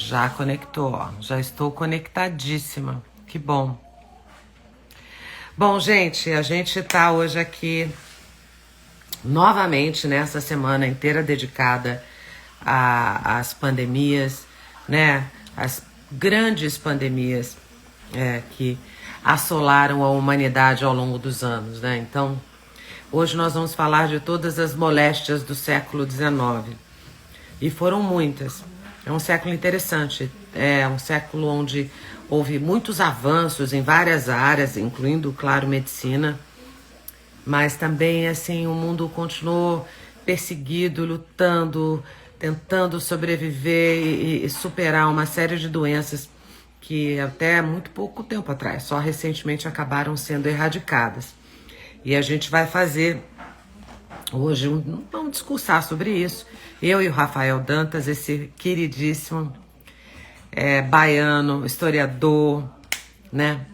Já conectou, ó. Já estou conectadíssima. Que bom. Bom, gente, a gente tá hoje aqui novamente nessa semana inteira dedicada às pandemias, né? As grandes pandemias que assolaram a humanidade ao longo dos anos, né? Então, hoje nós vamos falar de todas as moléstias do século XIX. E foram muitas. É um século interessante. É um século onde houve muitos avanços em várias áreas, incluindo, claro, medicina. Mas também, assim, o mundo continuou perseguido, lutando, tentando sobreviver e superar uma série de doenças que até muito pouco tempo atrás, só recentemente acabaram sendo erradicadas. E a gente vai fazer hoje vamos discursar sobre isso. Eu e o Rafael Dantas, esse queridíssimo baiano, historiador, né?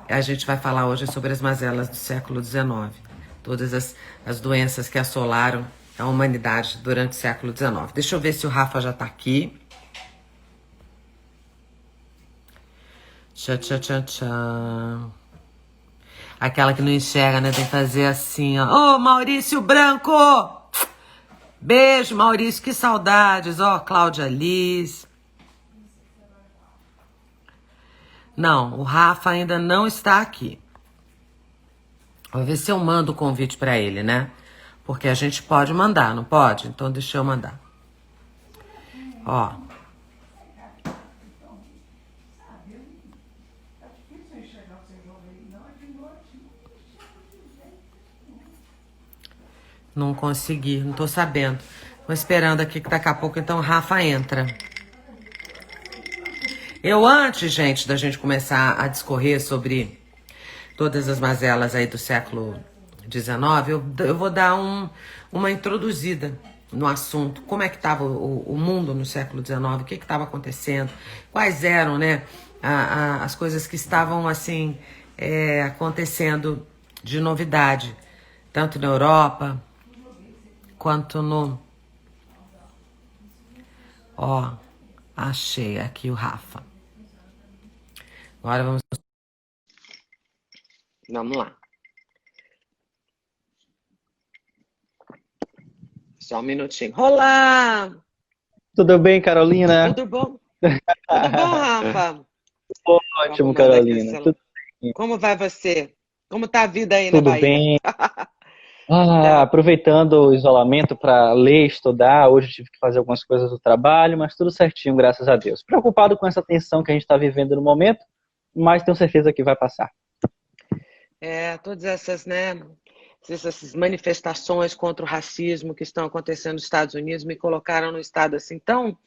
A gente vai falar hoje sobre as mazelas do século XIX. Todas as doenças que assolaram a humanidade durante o século XIX. Deixa eu ver se o Rafa já tá aqui. Tchau, tchau, tchau, tchau. Aquela que não enxerga, né? Tem que fazer assim, ó. Ô, Maurício Branco! Beijo, Maurício, que saudades. Ó, Cláudia Liz. Não, o Rafa ainda não está aqui. Vou ver se eu mando o convite para ele, né? Porque a gente pode mandar, não pode? Então deixa eu mandar. Ó. Não consegui, não tô sabendo. Tô esperando aqui que daqui a pouco então o Rafa entra. Eu antes, gente, da gente começar a discorrer sobre todas as mazelas aí do século XIX, eu vou dar uma introduzida no assunto. Como é que estava o mundo no século XIX? O que estava acontecendo? Quais eram, né, as coisas que estavam, assim, acontecendo de novidade, tanto na Europa quanto no... Ó, achei aqui o Rafa. Agora vamos lá. Só um minutinho. Olá! Tudo bem, Carolina? Tudo bom? Tudo bom, Rafa? Tô Ótimo, arrumando aqui o Carolina. celular. Bem? Como vai você? Como tá a vida aí na Tudo Bahia? bem. Tá. Aproveitando o isolamento para ler, estudar. Hoje tive que fazer algumas coisas do trabalho, mas tudo certinho, graças a Deus. Preocupado com essa tensão que a gente está vivendo no momento, mas tenho certeza que vai passar. Todas essas, né, essas manifestações contra o racismo que estão acontecendo nos Estados Unidos me colocaram num estado assim tão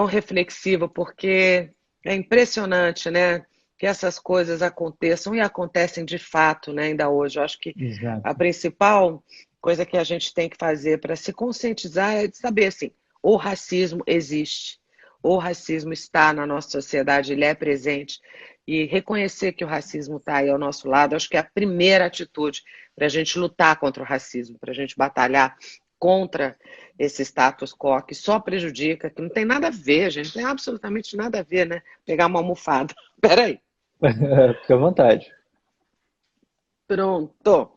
reflexivo, porque é impressionante, né, que essas coisas aconteçam e acontecem de fato, né, ainda hoje. Eu acho que a Exato. principal coisa que a gente tem que fazer para se conscientizar é de saber assim, o racismo existe, o racismo está na nossa sociedade, ele é presente, e reconhecer que o racismo está aí ao nosso lado, acho que é a primeira atitude para a gente lutar contra o racismo, para a gente batalhar contra esse status quo que só prejudica, que não tem nada a ver, gente, não tem absolutamente nada a ver, né? Pegar uma almofada. Peraí. Fique à vontade. Pronto.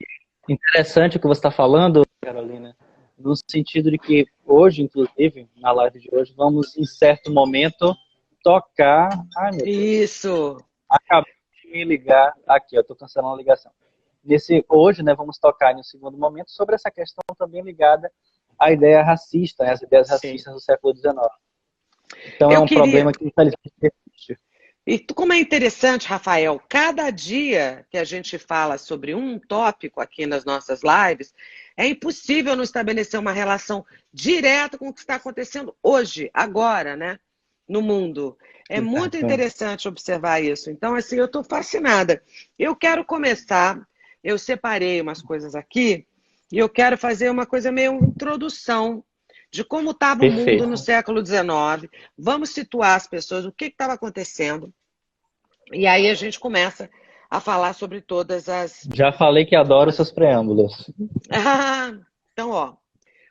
Interessante o que você está falando, Carolina, no sentido de que hoje, inclusive, na live de hoje, vamos, em certo momento, tocar. Ai, meu Deus. Isso. Acabei de me ligar aqui, eu estou cancelando a ligação. Hoje, né, vamos tocar em um segundo momento sobre essa questão também ligada à ideia racista, né, as ideias Sim. racistas do século XIX. Então é Eu um queria. problema que infelizmente existe. E como é interessante, Rafael, cada dia que a gente fala sobre um tópico aqui nas nossas lives, é impossível não estabelecer uma relação direta com o que está acontecendo hoje, agora, né, no mundo. É muito Exato. interessante observar isso. Então, assim, eu estou fascinada. Eu quero começar, eu separei umas coisas aqui, e eu quero fazer uma coisa meio introdução de como estava o mundo no Perfeito. século XIX. Vamos situar as pessoas, o que estava acontecendo. E aí a gente começa a falar sobre todas as. Já falei que adoro seus preâmbulos. Ah, então, ó,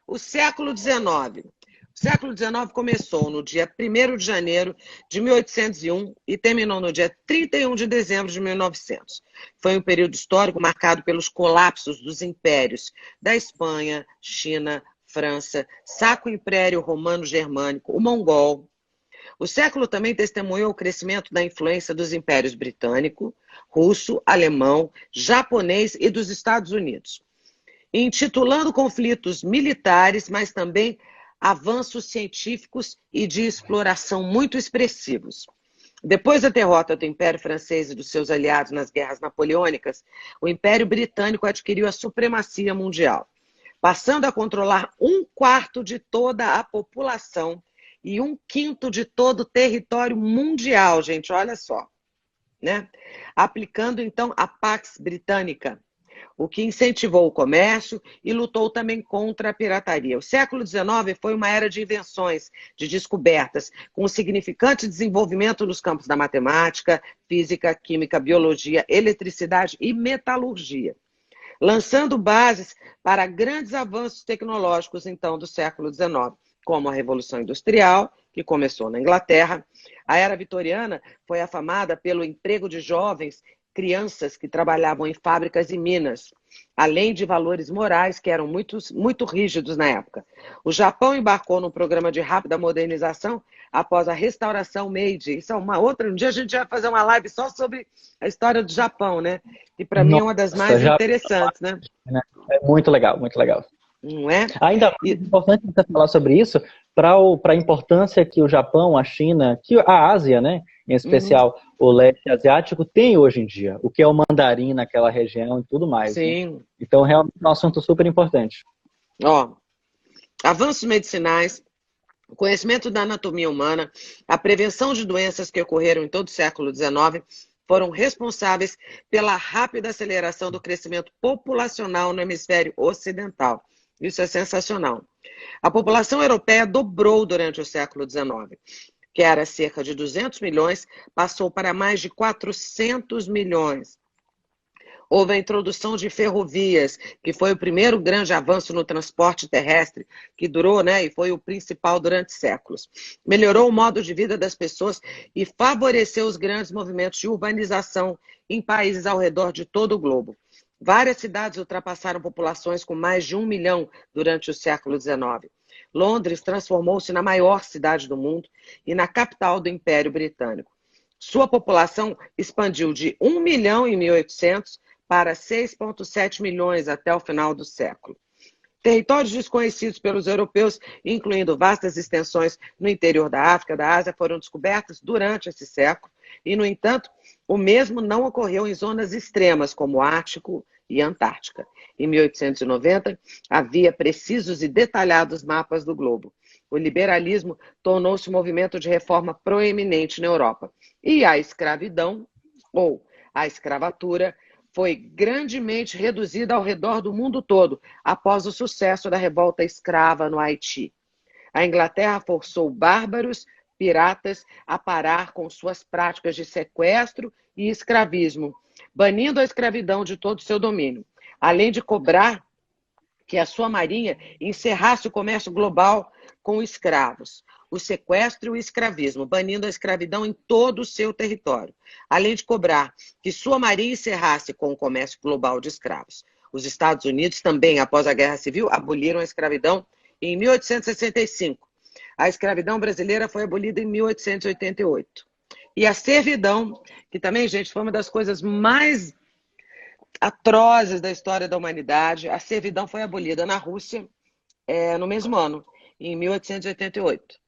o século XIX. O século XIX começou no dia 1º de janeiro de 1801 e terminou no dia 31 de dezembro de 1900. Foi um período histórico marcado pelos colapsos dos impérios da Espanha, China, França, Sacro Império Romano-Germânico, o Mongol. O século também testemunhou o crescimento da influência dos impérios britânico, russo, alemão, japonês e dos Estados Unidos, intitulando conflitos militares, mas também avanços científicos e de exploração muito expressivos. Depois da derrota do Império Francês e dos seus aliados nas guerras napoleônicas, o Império Britânico adquiriu a supremacia mundial, passando a controlar 1/4 de toda a população e 1/5 de todo o território mundial, gente, olha só, né? Aplicando então a Pax Britânica, o que incentivou o comércio e lutou também contra a pirataria. O século XIX foi uma era de invenções, de descobertas, com um significante desenvolvimento nos campos da matemática, física, química, biologia, eletricidade e metalurgia, lançando bases para grandes avanços tecnológicos, então, do século XIX, como a Revolução Industrial, que começou na Inglaterra. A Era Vitoriana foi afamada pelo emprego de jovens, crianças que trabalhavam em fábricas e minas, além de valores morais que eram muito rígidos na época. O Japão embarcou num programa de rápida modernização após a restauração Meiji. Isso é uma outra. Um dia a gente vai fazer uma live só sobre a história do Japão, né? Que para mim é uma das mais interessantes, né? É muito legal, muito legal. Não é? Ainda mais importante você falar sobre isso para a importância que o Japão, a China, que a Ásia, né, em especial o leste asiático, tem hoje em dia, o que é o mandarim naquela região e tudo mais. Sim. Né? Então, realmente é um assunto super importante. Ó, avanços medicinais, o conhecimento da anatomia humana, a prevenção de doenças que ocorreram em todo o século XIX foram responsáveis pela rápida aceleração do crescimento populacional no hemisfério ocidental. Isso é sensacional. A população europeia dobrou durante o século XIX, que era cerca de 200 milhões, passou para mais de 400 milhões. Houve a introdução de ferrovias, que foi o primeiro grande avanço no transporte terrestre, que durou, né, e foi o principal durante séculos. Melhorou o modo de vida das pessoas e favoreceu os grandes movimentos de urbanização em países ao redor de todo o globo. Várias cidades ultrapassaram populações com mais de 1 milhão durante o século XIX. Londres transformou-se na maior cidade do mundo e na capital do Império Britânico. Sua população expandiu de 1 milhão em 1800 para 6,7 milhões até o final do século. Territórios desconhecidos pelos europeus, incluindo vastas extensões no interior da África e da Ásia, foram descobertos durante esse século e, no entanto, o mesmo não ocorreu em zonas extremas como o Ártico e Antártica. Em 1890, havia precisos e detalhados mapas do globo. O liberalismo tornou-se um movimento de reforma proeminente na Europa. E a escravidão, ou a escravatura, foi grandemente reduzida ao redor do mundo todo após o sucesso da revolta escrava no Haiti. A Inglaterra forçou bárbaros, piratas, a parar com suas práticas de sequestro e escravismo, banindo a escravidão de todo o seu domínio, além de cobrar que a sua marinha encerrasse o comércio global com escravos, o sequestro e o escravismo, banindo a escravidão em todo o seu território, além de cobrar que sua marinha encerrasse com o comércio global de escravos. Os Estados Unidos também, após a Guerra Civil, aboliram a escravidão em 1865. A escravidão brasileira foi abolida em 1888. E a servidão, que também, gente, foi uma das coisas mais atrozes da história da humanidade, a servidão foi abolida na Rússia no mesmo ano, em 1888.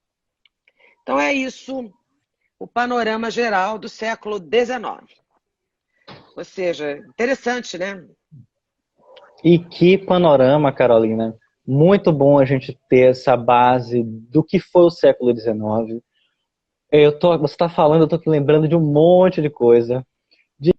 Então é isso, o panorama geral do século XIX. Ou seja, interessante, né? E que panorama, Carolina. Muito bom a gente ter essa base do que foi o século XIX. Você está falando, eu estou aqui lembrando de um monte de coisa, de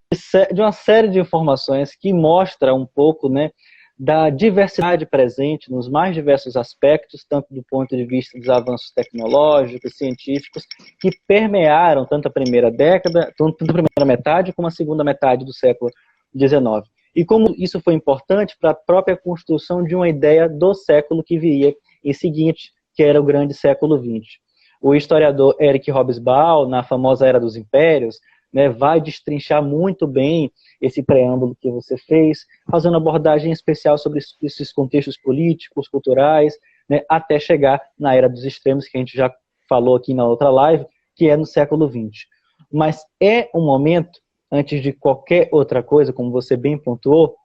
uma série de informações que mostra um pouco, né, da diversidade presente nos mais diversos aspectos, tanto do ponto de vista dos avanços tecnológicos, científicos, que permearam tanto a primeira década, tanto a primeira metade como a segunda metade do século XIX. E como isso foi importante para a própria construção de uma ideia do século que viria em seguinte, que era o grande século XX. O historiador Eric Hobsbawm, na famosa Era dos Impérios, né, vai destrinchar muito bem esse preâmbulo que você fez, fazendo abordagem especial sobre esses contextos políticos, culturais, né, até chegar na Era dos Extremos, que a gente já falou aqui na outra live, que é no século XX. Mas é um momento, antes de qualquer outra coisa, como você bem pontuou,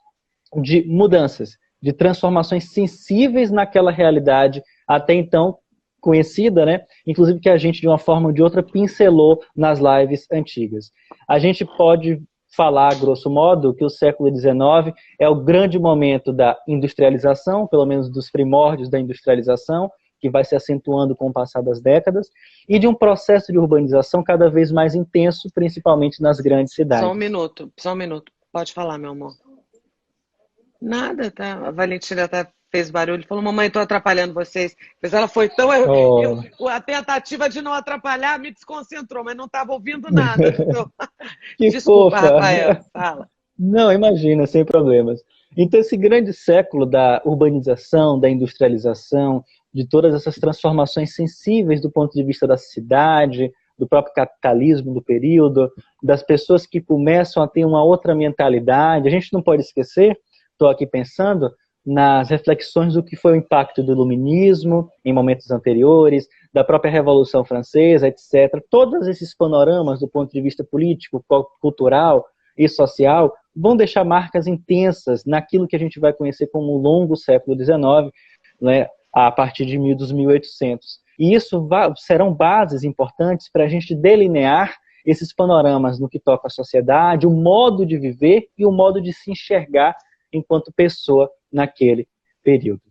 de mudanças, de transformações sensíveis naquela realidade até então conhecida, né? Inclusive que a gente, de uma forma ou de outra, pincelou nas lives antigas. A gente pode falar, grosso modo, que o século XIX é o grande momento da industrialização, pelo menos dos primórdios da industrialização, que vai se acentuando com o passar das décadas, e de um processo de urbanização cada vez mais intenso, principalmente nas grandes cidades. Só um minuto. Pode falar, meu amor. Nada, tá? A Valentina fez barulho, falou, mamãe, estou atrapalhando vocês. Mas ela foi tão... a tentativa de não atrapalhar me desconcentrou, mas não estava ouvindo nada. Que Desculpa, fofa. Rafael, fala. Não, imagina, sem problemas. Então, esse grande século da urbanização, da industrialização, de todas essas transformações sensíveis do ponto de vista da cidade, do próprio capitalismo do período, das pessoas que começam a ter uma outra mentalidade. A gente não pode esquecer, estou aqui pensando, nas reflexões do que foi o impacto do iluminismo em momentos anteriores, da própria Revolução Francesa, etc. Todos esses panoramas do ponto de vista político, cultural e social vão deixar marcas intensas naquilo que a gente vai conhecer como o longo século XIX, né, a partir dos 1800. E isso serão bases importantes para a gente delinear esses panoramas no que toca à sociedade, o modo de viver e o modo de se enxergar enquanto pessoa naquele período.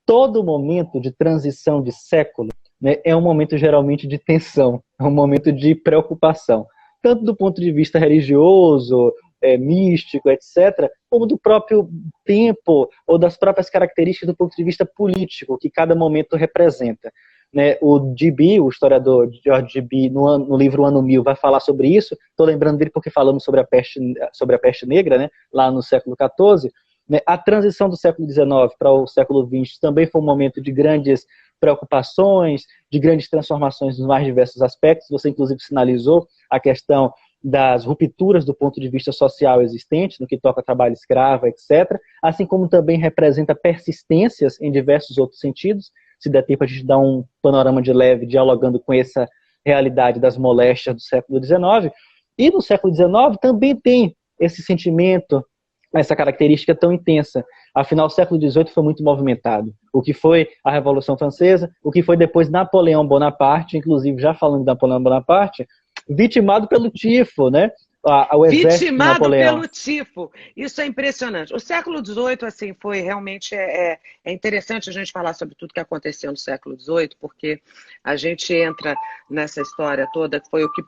Todo momento de transição de século, né, é um momento geralmente de tensão, é um momento de preocupação, tanto do ponto de vista religioso, místico, etc., como do próprio tempo ou das próprias características do ponto de vista político que cada momento representa. Né, o G.B., o historiador George G.B., no livro Ano 1000, vai falar sobre isso. Estou lembrando dele porque falamos sobre a peste negra, né, lá no século XIV. Né, a transição do século XIX para o século XX também foi um momento de grandes preocupações, de grandes transformações nos mais diversos aspectos. Você, inclusive, sinalizou a questão das rupturas do ponto de vista social existente, no que toca a trabalho escravo, etc., assim como também representa persistências em diversos outros sentidos. Se der tempo, a gente dá um panorama de leve, dialogando com essa realidade das moléstias do século XIX. E no século XIX também tem esse sentimento, essa característica tão intensa. Afinal, o século XVIII foi muito movimentado. O que foi a Revolução Francesa, o que foi depois Napoleão Bonaparte, inclusive, já falando de Napoleão Bonaparte, vitimado pelo tifo, né? O exército de Napoleão. Pelo tifo. Isso é impressionante. O século XVIII, assim, foi realmente... É interessante a gente falar sobre tudo que aconteceu no século XVIII, porque a gente entra nessa história toda, que foi o que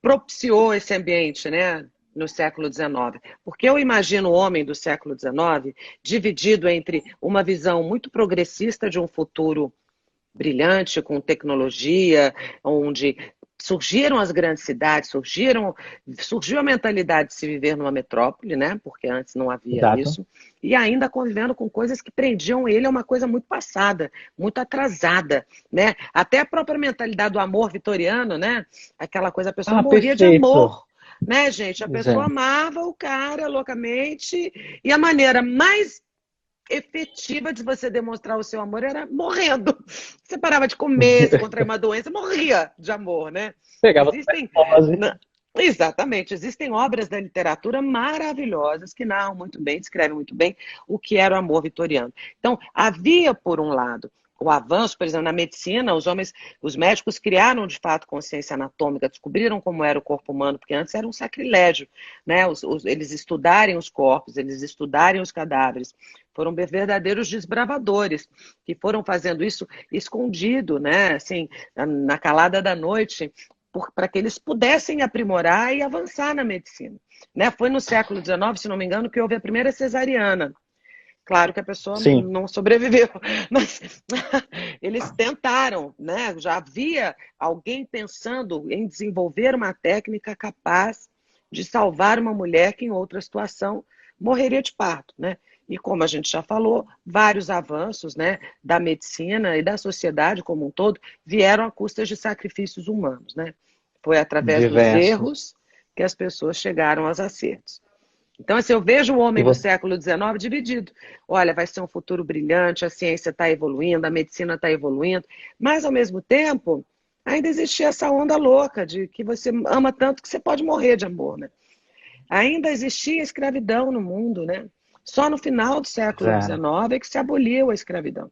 propiciou esse ambiente, né? No século XIX. Porque eu imagino o homem do século XIX dividido entre uma visão muito progressista de um futuro brilhante, com tecnologia, onde surgiram as grandes cidades, surgiu a mentalidade de se viver numa metrópole, né? Porque antes não havia Exato. isso, e ainda convivendo com coisas que prendiam ele a uma coisa muito passada, muito atrasada, né? Até a própria mentalidade do amor vitoriano, né? Aquela coisa, a pessoa morria perfeito. de amor, né, gente? A pessoa amava o cara loucamente, e a maneira mais efetiva de você demonstrar o seu amor era morrendo. Você parava de comer, se contraía uma doença, morria de amor, né? Pegava Exatamente. Existem obras da literatura maravilhosas que narram muito bem, descrevem muito bem o que era o amor vitoriano. Então, havia, por um lado, o avanço, por exemplo, na medicina, os médicos criaram, de fato, consciência anatômica, descobriram como era o corpo humano, porque antes era um sacrilégio, né? Eles estudarem os corpos, eles estudarem os cadáveres. Foram verdadeiros desbravadores que foram fazendo isso escondido, né? Assim, na calada da noite, para que eles pudessem aprimorar e avançar na medicina. Né? Foi no século XIX, se não me engano, que houve a primeira cesariana. Claro que a pessoa não sobreviveu, mas eles tentaram, né? Já havia alguém pensando em desenvolver uma técnica capaz de salvar uma mulher que em outra situação morreria de parto, né? E como a gente já falou, vários avanços, né, da medicina e da sociedade como um todo vieram a custas de sacrifícios humanos, né? Foi através dos Diversos. erros que as pessoas chegaram aos acertos. Então, assim, eu vejo o E homem do você, século XIX dividido. Olha, vai ser um futuro brilhante, a ciência está evoluindo, a medicina está evoluindo, mas, ao mesmo tempo, ainda existia essa onda louca de que você ama tanto que você pode morrer de amor, né? Ainda existia escravidão no mundo, né? Só no final do século XIX é que se aboliu a escravidão.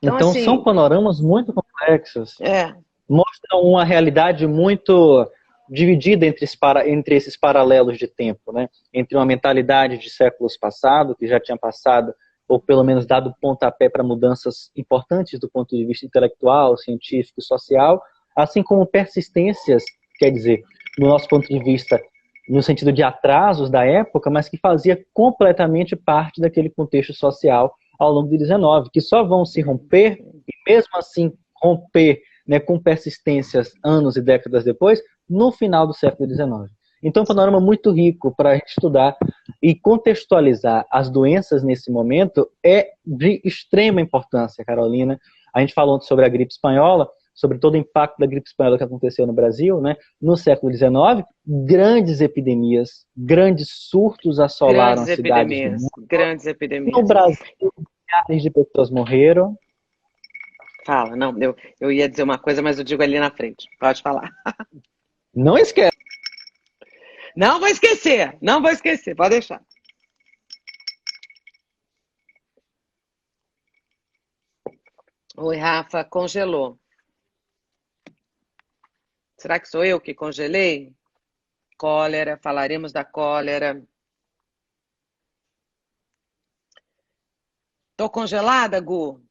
Então, então, são assim, panoramas muito complexos, é, mostram uma realidade muito dividida entre esses paralelos de tempo, né? Entre uma mentalidade de séculos passados, que já tinha passado, ou pelo menos dado pontapé para mudanças importantes do ponto de vista intelectual, científico e social, assim como persistências, quer dizer, no nosso ponto de vista, no sentido de atrasos da época, mas que fazia completamente parte daquele contexto social ao longo do XIX, que só vão se romper, e mesmo assim romper, né, com persistências anos e décadas depois, no final do século XIX. Então, é um panorama muito rico para a gente estudar e contextualizar as doenças nesse momento é de extrema importância, Carolina. A gente falou sobre a gripe espanhola, sobre todo o impacto da gripe espanhola que aconteceu no Brasil, né? No século XIX, grandes epidemias, grandes surtos assolaram as cidades do mundo. grandes No epidemias. Brasil, milhares de pessoas morreram. Fala, não, eu ia dizer uma coisa, mas eu digo ali na frente. Pode falar. Não esquece. Não vou esquecer, pode deixar. Oi, Rafa, congelou. Será que sou eu que congelei? Cólera, falaremos da cólera. Tô congelada, Gu?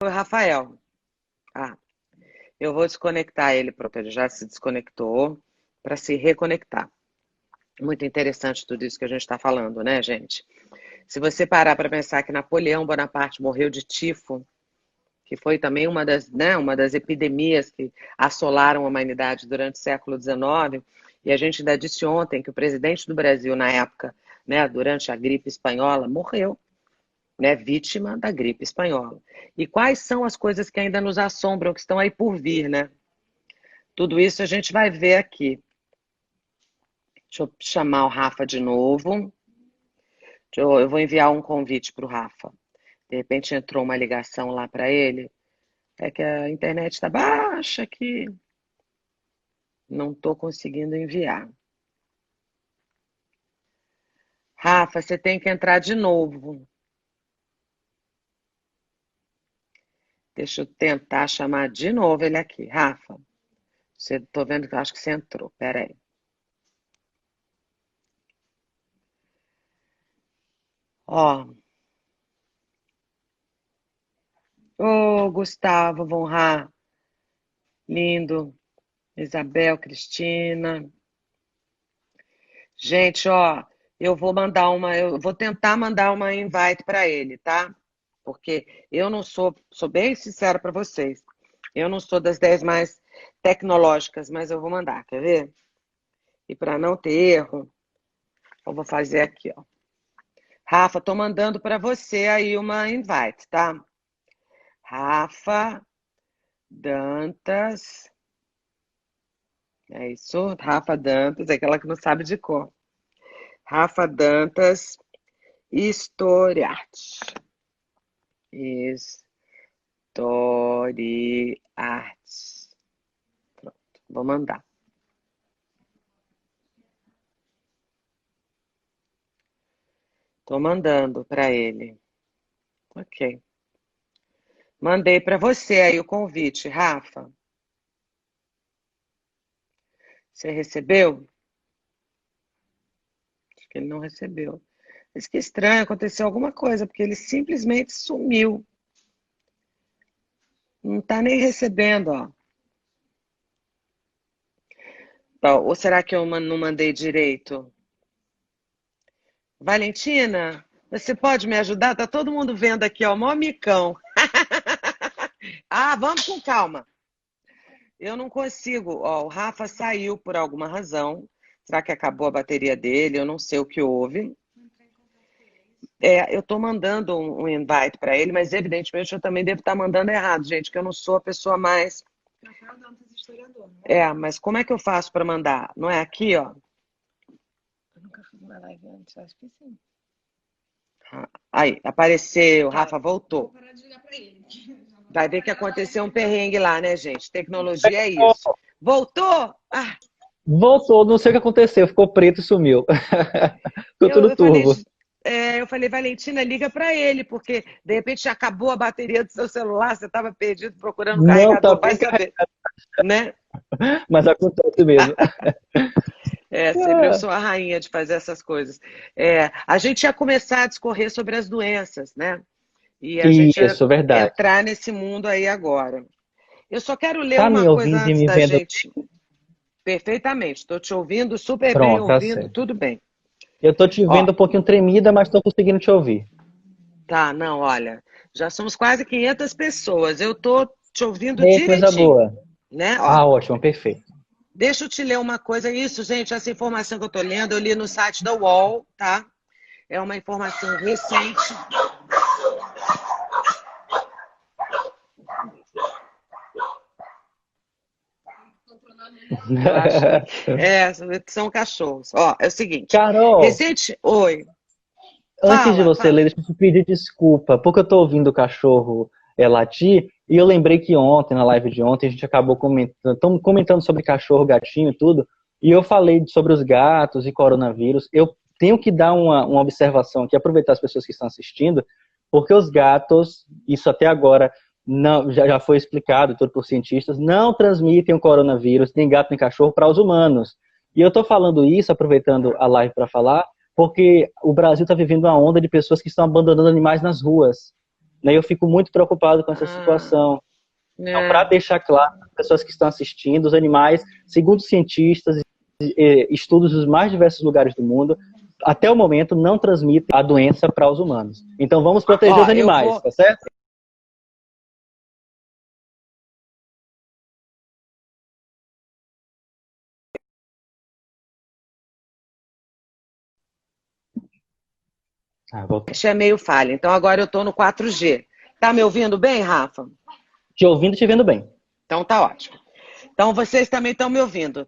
Foi o Rafael. Ah, eu vou desconectar ele, pronto, ele já se desconectou para se reconectar. Muito interessante tudo isso que a gente está falando, né, gente? Se você parar para pensar que Napoleão Bonaparte morreu de tifo, que foi também uma das epidemias que assolaram a humanidade durante o século XIX, e a gente ainda disse ontem que o presidente do Brasil, na época, né, durante a gripe espanhola, morreu, né, vítima da gripe espanhola. E quais são as coisas que ainda nos assombram, que estão aí por vir, né? Tudo isso a gente vai ver aqui. Deixa eu chamar o Rafa de novo. Eu vou enviar um convite para o Rafa. De repente entrou uma ligação lá para ele. É que a internet está baixa aqui. Não estou conseguindo enviar. Rafa, você tem que entrar de novo. Deixa eu tentar chamar de novo ele aqui. Rafa, tô vendo que eu acho que você entrou. Pera aí. Ó. Ô, Gustavo Von Ra, lindo. Isabel, Cristina. Gente, ó, eu vou tentar mandar uma invite para ele, tá? Porque eu não sou bem sincera para vocês. Eu não sou das 10 mais tecnológicas, mas eu vou mandar, quer ver? E para não ter erro, eu vou fazer aqui, ó. Rafa, tô mandando para você aí uma invite, tá? Rafa Dantas. É isso, Rafa Dantas, é aquela que não sabe de cor. Rafa Dantas, Historiarte. Historiarte. Pronto, vou mandar. Tô mandando para ele. Ok. Mandei para você aí o convite, Rafa. Você recebeu? Acho que ele não recebeu. Mas que estranho, aconteceu alguma coisa, porque ele simplesmente sumiu. Não tá nem recebendo, ó. Ou será que eu não mandei direito? Valentina, você pode me ajudar? Tá todo mundo vendo aqui, ó, mó micão. Ah, vamos com calma. Eu não consigo. Ó, o Rafa saiu por alguma razão. Será que acabou a bateria dele? Eu não sei o que houve. Eu estou mandando um invite para ele, mas evidentemente eu também devo estar mandando errado, gente, que eu não sou a pessoa mais. Rafael Dantas, historiador, não é? Mas como é que eu faço para mandar? Não é aqui, ó? Eu nunca fiz uma live antes, acho que sim. Aí, apareceu, o Rafa Vou voltou. parar de ligar pra ele. Vai ver que aconteceu um perrengue lá, né, gente? Tecnologia é isso. Voltou? Ah, Voltou, não sei o que aconteceu, ficou preto e sumiu. Ficou tudo eu falei, turvo. Valentina, liga para ele, porque de repente já acabou a bateria do seu celular, você estava perdido procurando um Não, tá carregador, vai bem saber, né? mas acontece mesmo. Sempre eu sou a rainha de fazer essas coisas. A gente ia começar a discorrer sobre as doenças, né? E a gente ia Isso, verdade. entrar nesse mundo aí agora. Eu só quero ler Tá uma me coisa ouvindo e antes me da vendo? gente. Perfeitamente, estou te ouvindo super bem, Pronto, tá ouvindo certo. tudo bem. Eu tô te Ó, vendo um pouquinho tremida, mas tô conseguindo te ouvir. tá, não, olha, já somos quase 500 pessoas, eu tô te ouvindo Ei, coisa direitinho, boa. né? Ó, Ah, ótimo, perfeito. deixa eu te ler uma coisa, isso, gente, essa informação que eu tô lendo, eu li no site da UOL, tá? É uma informação recente. Eu acho. São cachorros. Ó, é o seguinte. Carol, Oi. antes de Fala, você fala. ler, deixa eu te pedir desculpa, porque eu tô ouvindo o cachorro latir, e eu lembrei que ontem, na live de ontem, a gente acabou comentando sobre cachorro, gatinho e tudo, e eu falei sobre os gatos e coronavírus. Eu tenho que dar uma observação aqui, aproveitar as pessoas que estão assistindo, porque os gatos, isso até agora não, já foi explicado tudo por cientistas, não transmitem o coronavírus, nem gato nem cachorro, para os humanos. E eu estou falando isso, aproveitando a live para falar, porque o Brasil está vivendo uma onda de pessoas que estão abandonando animais nas ruas. Né? Eu fico muito preocupado com essa Ah, situação. Então, para é. deixar claro para as pessoas que estão assistindo, os animais, segundo cientistas, estudos dos mais diversos lugares do mundo, até o momento não transmitem a doença para os humanos. Então, vamos proteger os Ó, eu animais, vou. tá certo? Ah, voltou. É meio falha. Então agora eu tô no 4G. Tá me ouvindo bem, Rafa? Te ouvindo e te vendo bem. Então tá ótimo. Então vocês também estão me ouvindo.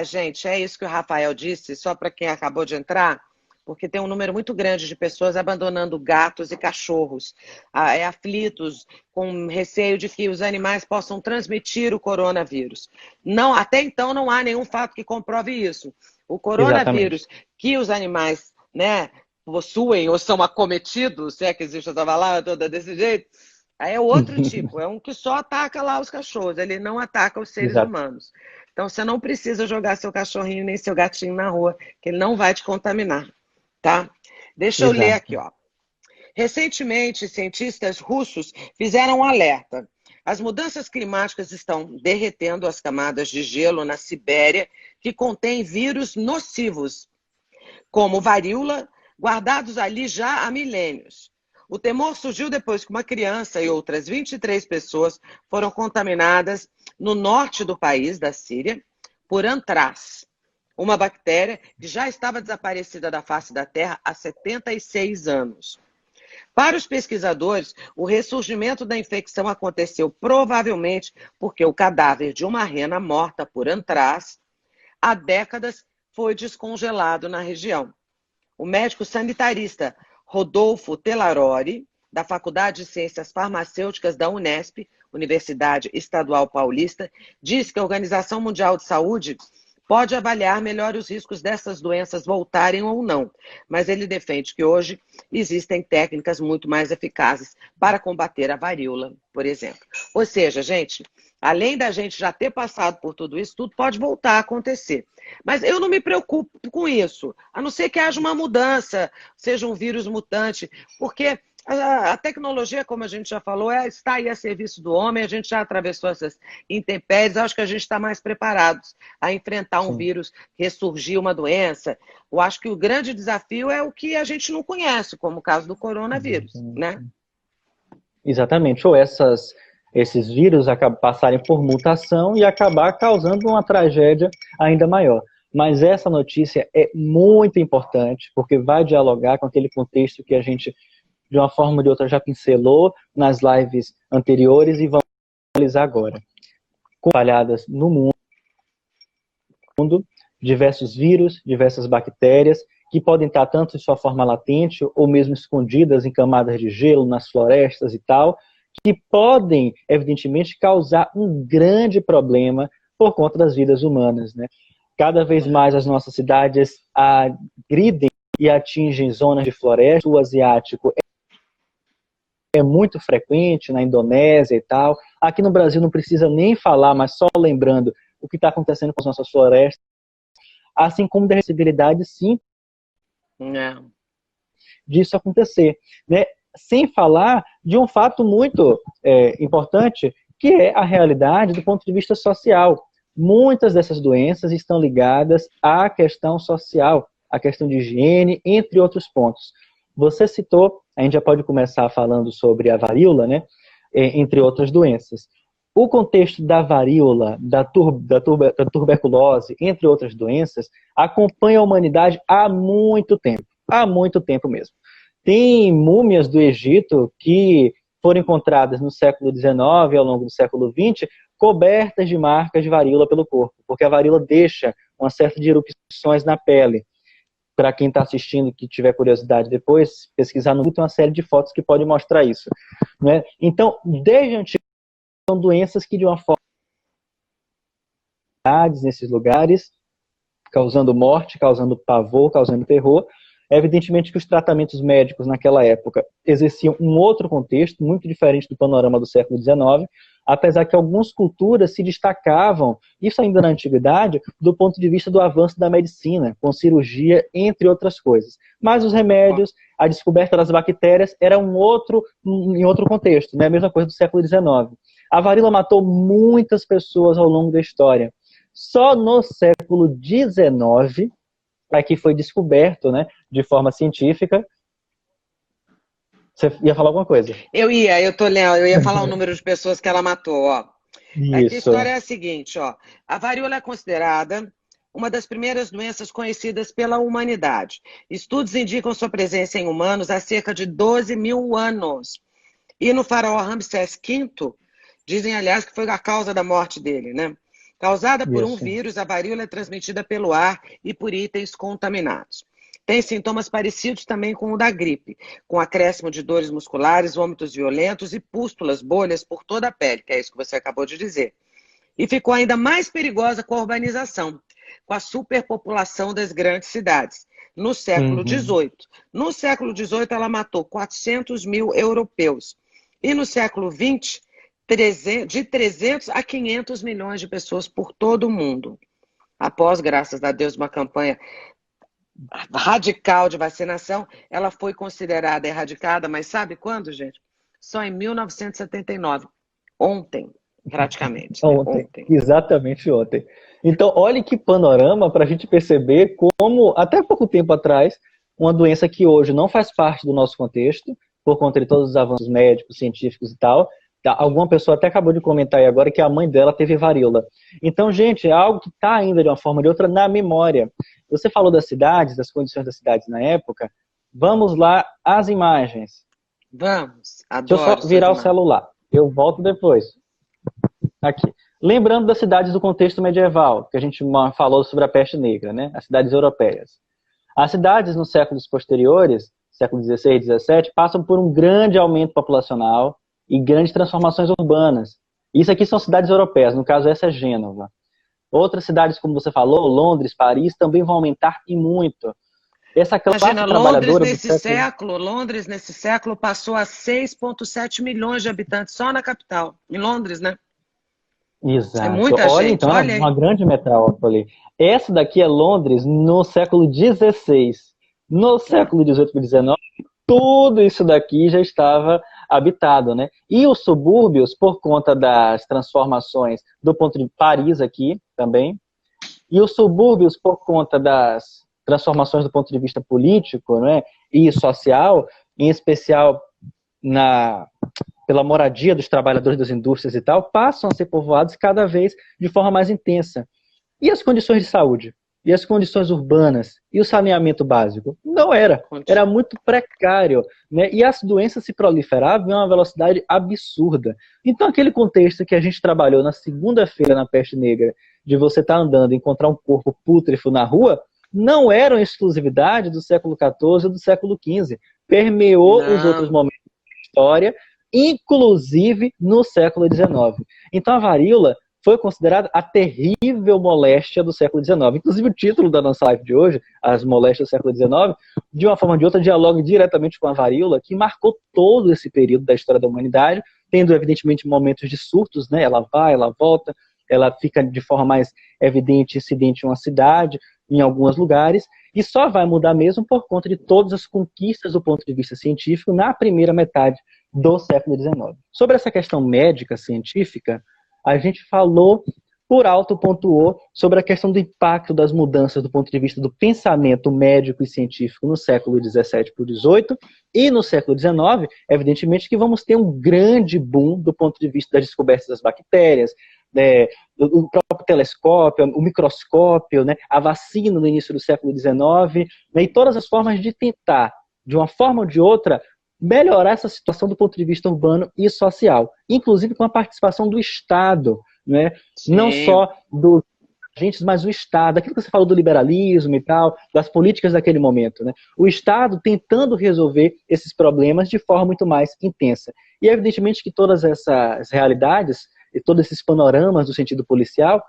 Gente, é isso que o Rafael disse, só para quem acabou de entrar, porque tem um número muito grande de pessoas abandonando gatos e cachorros, aflitos, com receio de que os animais possam transmitir o coronavírus. Não, até então não há nenhum fato que comprove isso. O Exatamente. coronavírus que os animais, né, possuem ou são acometidos, se é que existe essa palavra toda desse jeito, aí é outro tipo, é um que só ataca lá os cachorros, ele não ataca os seres Exato. humanos. Então você não precisa jogar seu cachorrinho nem seu gatinho na rua, que ele não vai te contaminar, tá? Deixa eu ler aqui, Exato. ó. Recentemente, cientistas russos fizeram um alerta. As mudanças climáticas estão derretendo as camadas de gelo na Sibéria que contêm vírus nocivos, como varíola, guardados ali já há milênios. O temor surgiu depois que uma criança e outras 23 pessoas foram contaminadas no norte do país, da Síria, por antraz, uma bactéria que já estava desaparecida da face da Terra há 76 anos. Para os pesquisadores, o ressurgimento da infecção aconteceu provavelmente porque o cadáver de uma rena morta por antraz há décadas foi descongelado na região. O médico sanitarista Rodolfo Telarori, da Faculdade de Ciências Farmacêuticas da Unesp, Universidade Estadual Paulista, diz que a Organização Mundial de Saúde pode avaliar melhor os riscos dessas doenças voltarem ou não, mas ele defende que hoje existem técnicas muito mais eficazes para combater a varíola, por exemplo. Ou seja, gente, além da gente já ter passado por tudo isso, tudo pode voltar a acontecer. Mas eu não me preocupo com isso, a não ser que haja uma mudança, seja um vírus mutante, porque a tecnologia, como a gente já falou, está aí a serviço do homem, a gente já atravessou essas intempéries, acho que a gente está mais preparados a enfrentar um Sim. vírus, ressurgir uma doença. Eu acho que o grande desafio é o que a gente não conhece, como o caso do coronavírus, né? Exatamente. Ou essas esses vírus passarem por mutação e acabar causando uma tragédia ainda maior. Mas essa notícia é muito importante, porque vai dialogar com aquele contexto que a gente, de uma forma ou de outra, já pincelou nas lives anteriores e vamos analisar agora. Espalhadas no mundo, diversos vírus, diversas bactérias, que podem estar tanto em sua forma latente ou mesmo escondidas em camadas de gelo, nas florestas e tal, que podem, evidentemente, causar um grande problema por conta das vidas humanas, né? Cada vez mais as nossas cidades agridem e atingem zonas de floresta. O asiático é muito frequente, na Indonésia e tal. Aqui no Brasil não precisa nem falar, mas só lembrando o que está acontecendo com as nossas florestas. Assim como da possibilidade, sim, disso acontecer, né? Sem falar de um fato muito importante, que é a realidade do ponto de vista social. Muitas dessas doenças estão ligadas à questão social, à questão de higiene, entre outros pontos. Você citou, a gente já pode começar falando sobre a varíola, né? Entre outras doenças. O contexto da varíola, da tuberculose, entre outras doenças, acompanha a humanidade há muito tempo mesmo. Tem múmias do Egito que foram encontradas no século XIX e ao longo do século XX, cobertas de marcas de varíola pelo corpo, porque a varíola deixa uma série de erupções na pele. Para quem está assistindo, que tiver curiosidade depois, pesquisar no Google, tem uma série de fotos que podem mostrar isso, né? Então, desde antigo, são doenças que de uma forma nesses lugares, causando morte, causando pavor, causando terror. Evidentemente que os tratamentos médicos naquela época exerciam um outro contexto, muito diferente do panorama do século XIX, apesar que algumas culturas se destacavam, isso ainda na antiguidade, do ponto de vista do avanço da medicina, com cirurgia, entre outras coisas. Mas os remédios, a descoberta das bactérias, era em outro contexto, né? A mesma coisa do século XIX. A varíola matou muitas pessoas ao longo da história. Só no século XIX que foi descoberto, né, de forma científica. Você ia falar alguma coisa? Eu ia falar o número de pessoas que ela matou, ó. Isso. Aqui a história é a seguinte, ó. A varíola é considerada uma das primeiras doenças conhecidas pela humanidade. Estudos indicam sua presença em humanos há cerca de 12 mil anos. E no faraó Ramsés V, dizem, aliás, que foi a causa da morte dele, né? Causada por um vírus, a varíola é transmitida pelo ar e por itens contaminados. Tem sintomas parecidos também com o da gripe, com acréscimo de dores musculares, vômitos violentos e pústulas, bolhas por toda a pele, que é isso que você acabou de dizer. E ficou ainda mais perigosa com a urbanização, com a superpopulação das grandes cidades, no século XVIII. No século XVIII, ela matou 400 mil europeus. E no século XX, de 300 a 500 milhões de pessoas por todo o mundo. Após, graças a Deus, uma campanha radical de vacinação, ela foi considerada erradicada, mas sabe quando, gente? Só em 1979. Ontem, praticamente. Ontem. Exatamente ontem. Então, olha que panorama para a gente perceber como, até pouco tempo atrás, uma doença que hoje não faz parte do nosso contexto, por conta de todos os avanços médicos, científicos e tal. Alguma pessoa até acabou de comentar aí agora que a mãe dela teve varíola. Então, gente, é algo que está ainda de uma forma ou de outra na memória. Você falou das cidades, das condições das cidades na época. Vamos lá, as imagens. Vamos. Adoro. Deixa eu só virar o celular. Eu volto depois. Aqui. Lembrando das cidades do contexto medieval, que a gente falou sobre a peste negra, né? As cidades europeias. As cidades nos séculos posteriores, século XVI e XVII, passam por um grande aumento populacional e grandes transformações urbanas. Isso aqui são cidades europeias, no caso essa é Gênova. Outras cidades, como você falou, Londres, Paris, também vão aumentar e muito. Essa classe trabalhadora Londres nesse século passou a 6,7 milhões de habitantes só na capital, em Londres, né? Exato. É muita olha, gente, então, olha é uma grande metrópole. Essa daqui é Londres no século XVI. No século XVIII e XIX, tudo isso daqui já estava habitado, né? E os subúrbios, por conta das transformações do ponto de Paris aqui também, e os subúrbios por conta das transformações do ponto de vista político, né, e social, em especial pela moradia dos trabalhadores das indústrias e tal, passam a ser povoados cada vez de forma mais intensa. E as condições de saúde? E as condições urbanas? E o saneamento básico? Não era. Era muito precário, né? E as doenças se proliferavam em uma velocidade absurda. Então, aquele contexto que a gente trabalhou na segunda-feira na Peste Negra, de você estar andando e encontrar um corpo pútrefo na rua, não era uma exclusividade do século XIV ou do século XV. Permeou os outros momentos da história, inclusive no século XIX. Então, a varíola foi considerada a terrível moléstia do século XIX. Inclusive, o título da nossa live de hoje, As Moléstias do século XIX, de uma forma ou de outra, dialoga diretamente com a varíola, que marcou todo esse período da história da humanidade, tendo, evidentemente, momentos de surtos, né? Ela vai, ela volta, ela fica de forma mais evidente, incidente em uma cidade, em alguns lugares, e só vai mudar mesmo por conta de todas as conquistas do ponto de vista científico na primeira metade do século XIX. Sobre essa questão médica, científica, a gente falou, por alto pontuou, sobre a questão do impacto das mudanças do ponto de vista do pensamento médico e científico no século XVII por XVIII, e no século XIX, evidentemente que vamos ter um grande boom do ponto de vista das descobertas das bactérias, o próprio telescópio, o microscópio, né, a vacina no início do século XIX, né, e todas as formas de tentar, de uma forma ou de outra, melhorar essa situação do ponto de vista urbano e social, inclusive com a participação do Estado, né? Não só dos agentes, mas o Estado, aquilo que você falou do liberalismo e tal, das políticas daquele momento, né? O Estado tentando resolver esses problemas de forma muito mais intensa. E evidentemente que todas essas realidades e todos esses panoramas do sentido policial,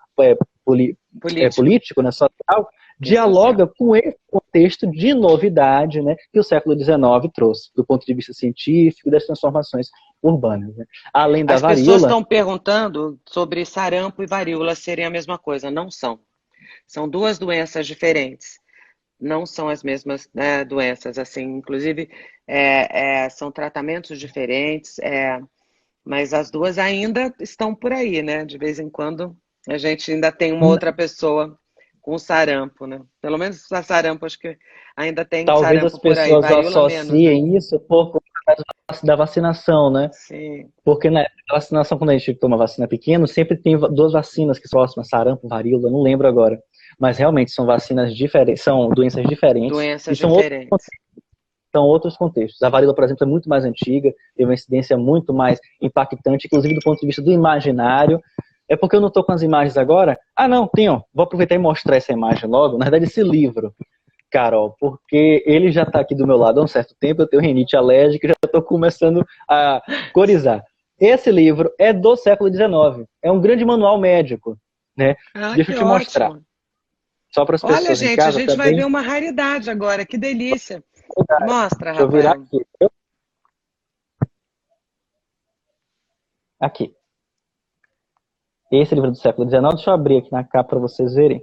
político, né, social, dialoga com esse contexto de novidade, né, que o século XIX trouxe, do ponto de vista científico e das transformações urbanas. Né? Além da varíola... As pessoas estão perguntando sobre sarampo e varíola serem a mesma coisa. Não são. São duas doenças diferentes. Não são as mesmas, né, doenças. Assim, inclusive, são tratamentos diferentes, mas as duas ainda estão por aí, né? De vez em quando a gente ainda tem uma outra pessoa com sarampo, né? Pelo menos a sarampo, acho que ainda tem talvez sarampo as pessoas por aí. Varíola associem menos, né? isso por conta da vacinação, né? Sim. Porque na vacinação, quando a gente toma vacina pequeno, sempre tem duas vacinas que são próximas, sarampo, varíola, não lembro agora. Mas realmente são vacinas diferentes, são doenças diferentes. Doenças diferentes. São outros contextos. A varíola, por exemplo, é muito mais antiga, tem uma incidência muito mais impactante, inclusive do ponto de vista do imaginário. É porque eu não estou com as imagens agora? Ah, não, tenho. Vou aproveitar e mostrar essa imagem logo. Na verdade, esse livro, Carol, porque ele já está aqui do meu lado há um certo tempo, eu tenho rinite alérgica, já estou começando a corizar. Esse livro é do século XIX. É um grande manual médico. Né? Deixa eu te mostrar. Só para as pessoas em casa. Olha, gente, a gente vai ver uma raridade agora. Que delícia. Mostra, Rafael. Deixa eu virar aqui. Aqui. Esse livro do século XIX, deixa eu abrir aqui na capa para vocês verem.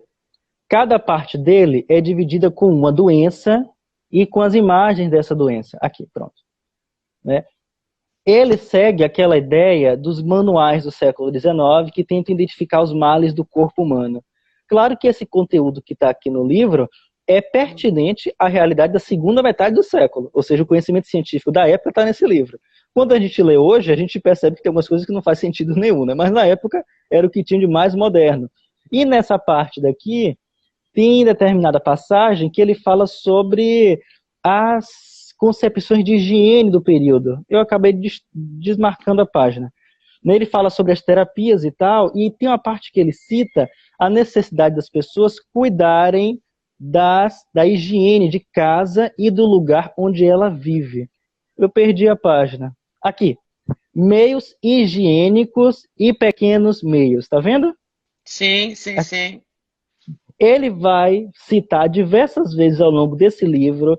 Cada parte dele é dividida com uma doença e com as imagens dessa doença. Aqui, pronto. Né? Ele segue aquela ideia dos manuais do século XIX que tentam identificar os males do corpo humano. Claro que esse conteúdo que está aqui no livro é pertinente à realidade da segunda metade do século, ou seja, o conhecimento científico da época está nesse livro. Quando a gente lê hoje, a gente percebe que tem algumas coisas que não faz sentido nenhum, né? Mas na época era o que tinha de mais moderno. E nessa parte daqui, tem determinada passagem que ele fala sobre as concepções de higiene do período. Eu acabei desmarcando a página. Ele fala sobre as terapias e tal, e tem uma parte que ele cita a necessidade das pessoas cuidarem da higiene de casa e do lugar onde ela vive. Eu perdi a página. Aqui. Meios higiênicos e pequenos meios. Tá vendo? Sim, sim, aqui. Sim. Ele vai citar diversas vezes ao longo desse livro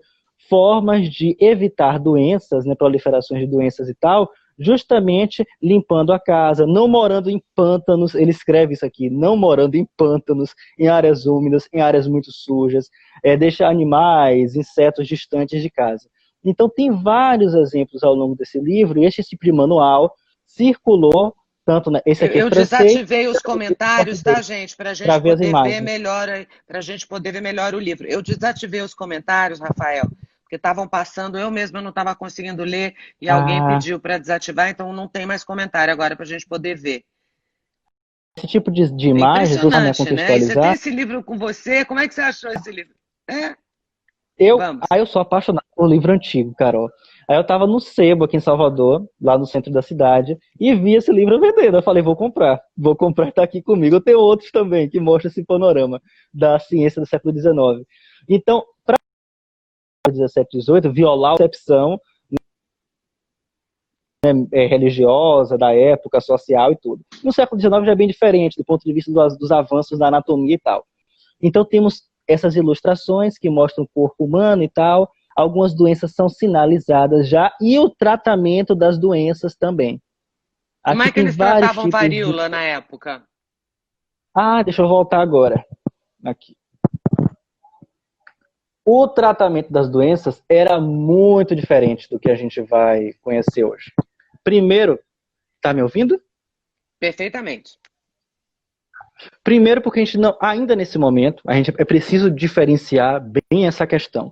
formas de evitar doenças, né, proliferações de doenças e tal, justamente limpando a casa, não morando em pântanos, ele escreve isso aqui, não morando em pântanos, em áreas úmidas, em áreas muito sujas, deixar animais, insetos distantes de casa. Então tem vários exemplos ao longo desse livro, e esse tipo de manual circulou, tanto esse aqui eu desativei os comentários, tá, gente? Para a gente poder ver melhor, para a gente poder ver melhor o livro. Eu desativei os comentários, Rafael, porque estavam passando, eu mesma não estava conseguindo ler e alguém Ah, pediu para desativar, então não tem mais comentário agora para a gente poder ver. esse tipo de É imagem, só para impressionante, né? E você tem contextualizar, esse livro com você, como é que você achou esse livro? É, eu, vamos. eu sou apaixonado por livro antigo, Carol. Aí eu tava no Sebo aqui em Salvador, lá no centro da cidade, e vi esse livro vendendo. Eu falei, vou comprar, tá aqui comigo. Eu tenho outros também que mostram esse panorama da ciência do século XIX. Então, para 17, 18, violar a concepção religiosa da época, social e tudo. No século XIX já é bem diferente, do ponto de vista dos avanços da anatomia e tal. Então temos essas ilustrações que mostram o corpo humano e tal. Algumas doenças são sinalizadas já e o tratamento das doenças também. Como Aqui é que tem eles vários tratavam tipos de. varíola na época? Ah, deixa eu voltar agora. Aqui. O tratamento das doenças era muito diferente do que a gente vai conhecer hoje. Primeiro, tá me ouvindo? Perfeitamente. Primeiro, porque a gente não, ainda nesse momento, a gente é preciso diferenciar bem essa questão.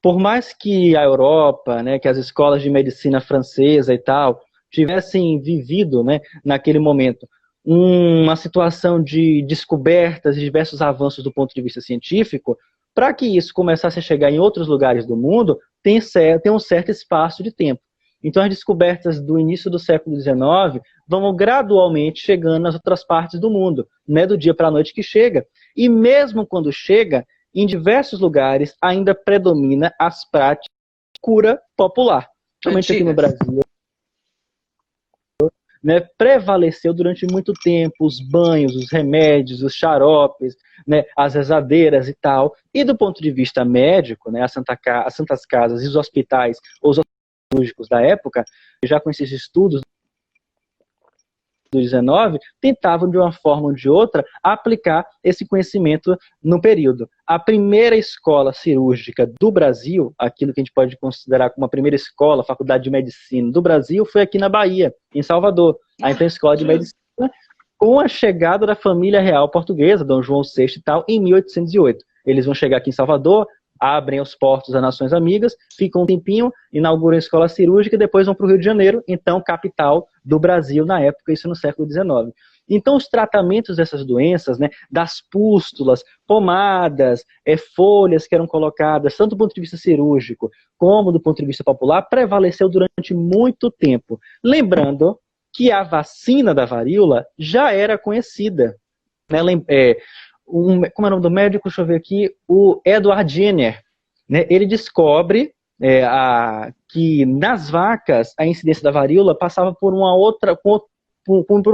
Por mais que a Europa, né, que as escolas de medicina francesa e tal, tivessem vivido, né, naquele momento, uma situação de descobertas e diversos avanços do ponto de vista científico, para que isso começasse a chegar em outros lugares do mundo, tem um certo espaço de tempo. Então, as descobertas do início do século XIX vão gradualmente chegando nas outras partes do mundo. Não é do dia para a noite que chega. E mesmo quando chega, em diversos lugares ainda predomina as práticas de cura popular. Principalmente aqui no Antigas. Brasil, né, prevaleceu durante muito tempo os banhos, os remédios, os xaropes, né, as rezadeiras e tal. E do ponto de vista médico, né, as santas casas e os hospitais, os hospitais cirúrgicos da época, já com esses estudos do 19, tentavam de uma forma ou de outra aplicar esse conhecimento no período. A primeira escola cirúrgica do Brasil, aquilo que a gente pode considerar como a primeira escola, faculdade de medicina do Brasil, foi aqui na Bahia, em Salvador. A então escola de medicina com a chegada da família real portuguesa, Dom João VI e tal, em 1808. Eles vão chegar aqui em Salvador, abrem os portos a Nações Amigas, ficam um tempinho, inauguram a escola cirúrgica e depois vão para o Rio de Janeiro, então capital do Brasil na época, isso no século XIX. Então os tratamentos dessas doenças, né, das pústulas, pomadas, folhas que eram colocadas, tanto do ponto de vista cirúrgico como do ponto de vista popular, prevaleceu durante muito tempo. Lembrando que a vacina da varíola já era conhecida. Né? Como é o nome do médico? Deixa eu ver aqui. O Edward Jenner. Né? Ele descobre que nas vacas a incidência da varíola passava por uma outra, por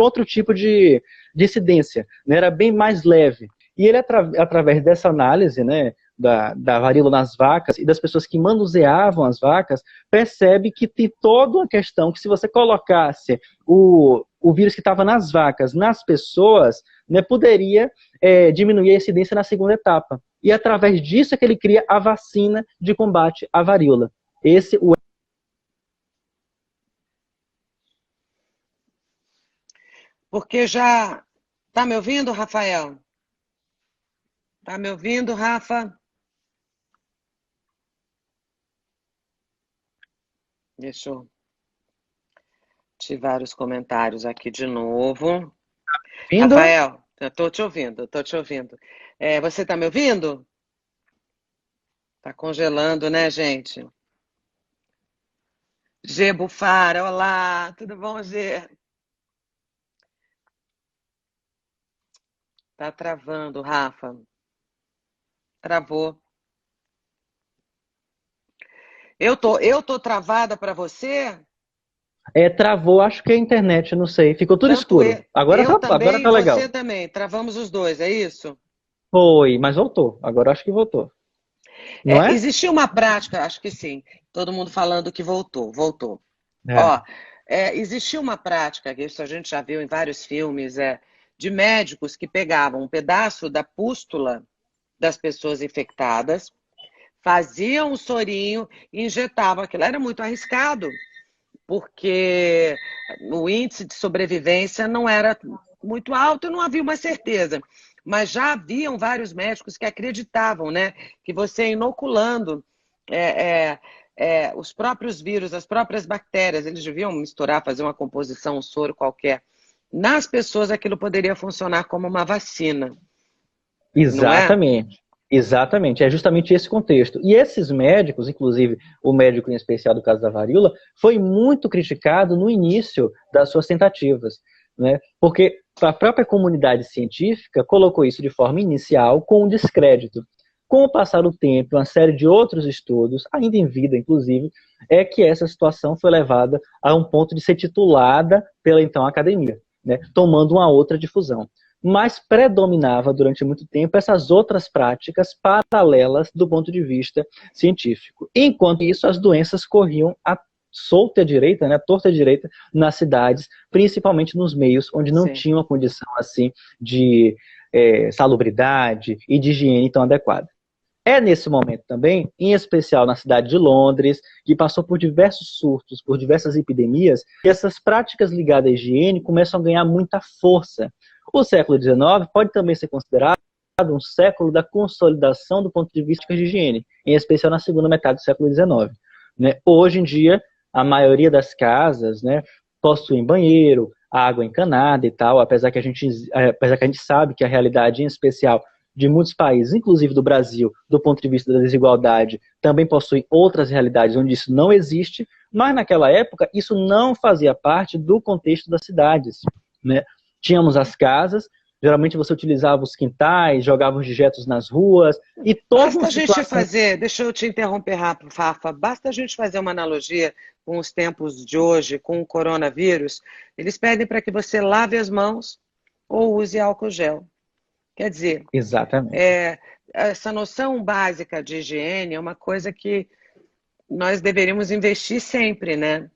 outro tipo de incidência. Né? Era bem mais leve. E ele, através dessa análise, né, da varíola nas vacas e das pessoas que manuseavam as vacas, percebe que tem toda uma questão que se você colocasse o vírus que estava nas vacas, nas pessoas, né, poderia diminuir a incidência na segunda etapa. E através disso é que ele cria a vacina de combate à varíola. Porque já... Tá me ouvindo, Rafael? Tá me ouvindo, Rafa? Deixa eu ativar os comentários aqui de novo. Vindo? Rafael, eu tô te ouvindo, eu tô te ouvindo. Você tá me ouvindo? Tá congelando, né, gente? G Bufara, olá, tudo bom, G? Tá travando, Rafa. Travou. Eu tô travada para você? Travou, acho que é a internet, não sei. Ficou tudo Tanto escuro. Agora eu agora também, tá você legal. também. Travamos os dois, é isso? Foi, mas voltou. Agora acho que voltou. Não é? Existiu uma prática, acho que sim. Todo mundo falando que voltou, voltou. É. Ó, existiu uma prática, que isso a gente já viu em vários filmes, de médicos que pegavam um pedaço da pústula das pessoas infectadas, faziam um sorinho e injetavam aquilo. Era muito arriscado, porque o índice de sobrevivência não era muito alto e não havia uma certeza. Mas já haviam vários médicos que acreditavam, né, que você inoculando é, é, os próprios vírus, as próprias bactérias, eles deviam misturar, fazer uma composição, um soro qualquer. Nas pessoas, aquilo poderia funcionar como uma vacina, não é? Exatamente. Exatamente, é justamente esse contexto. E esses médicos, inclusive o médico em especial do caso da varíola, foi muito criticado no início das suas tentativas, né? Porque a própria comunidade científica colocou isso de forma inicial com um descrédito. Com o passar do tempo, uma série de outros estudos, ainda em vida inclusive, é que essa situação foi levada a um ponto de ser titulada pela então academia, né? Tomando uma outra difusão, mas predominava durante muito tempo essas outras práticas paralelas do ponto de vista científico. Enquanto isso, as doenças corriam à solta direita, né, à torta direita, nas cidades, principalmente nos meios onde não Sim. tinha uma condição assim de salubridade e de higiene tão adequada. É nesse momento também, em especial na cidade de Londres, que passou por diversos surtos, por diversas epidemias, que essas práticas ligadas à higiene começam a ganhar muita força. O século XIX pode também ser considerado um século da consolidação do ponto de vista de higiene, em especial na segunda metade do século XIX. Né? Hoje em dia, a maioria das casas, né, possuem banheiro, água encanada e tal, apesar que a gente sabe que a realidade, em especial de muitos países, inclusive do Brasil, do ponto de vista da desigualdade, também possui outras realidades onde isso não existe, mas naquela época isso não fazia parte do contexto das cidades, né? Tínhamos as casas, geralmente você utilizava os quintais, jogava os dejetos nas ruas, e toda uma Basta a gente situação... fazer, deixa eu te interromper rápido, Rafa, basta a gente fazer uma analogia com os tempos de hoje, com o coronavírus, eles pedem para que você lave as mãos ou use álcool gel. Quer dizer, Exatamente. essa noção básica de higiene é uma coisa que nós deveríamos investir sempre, né?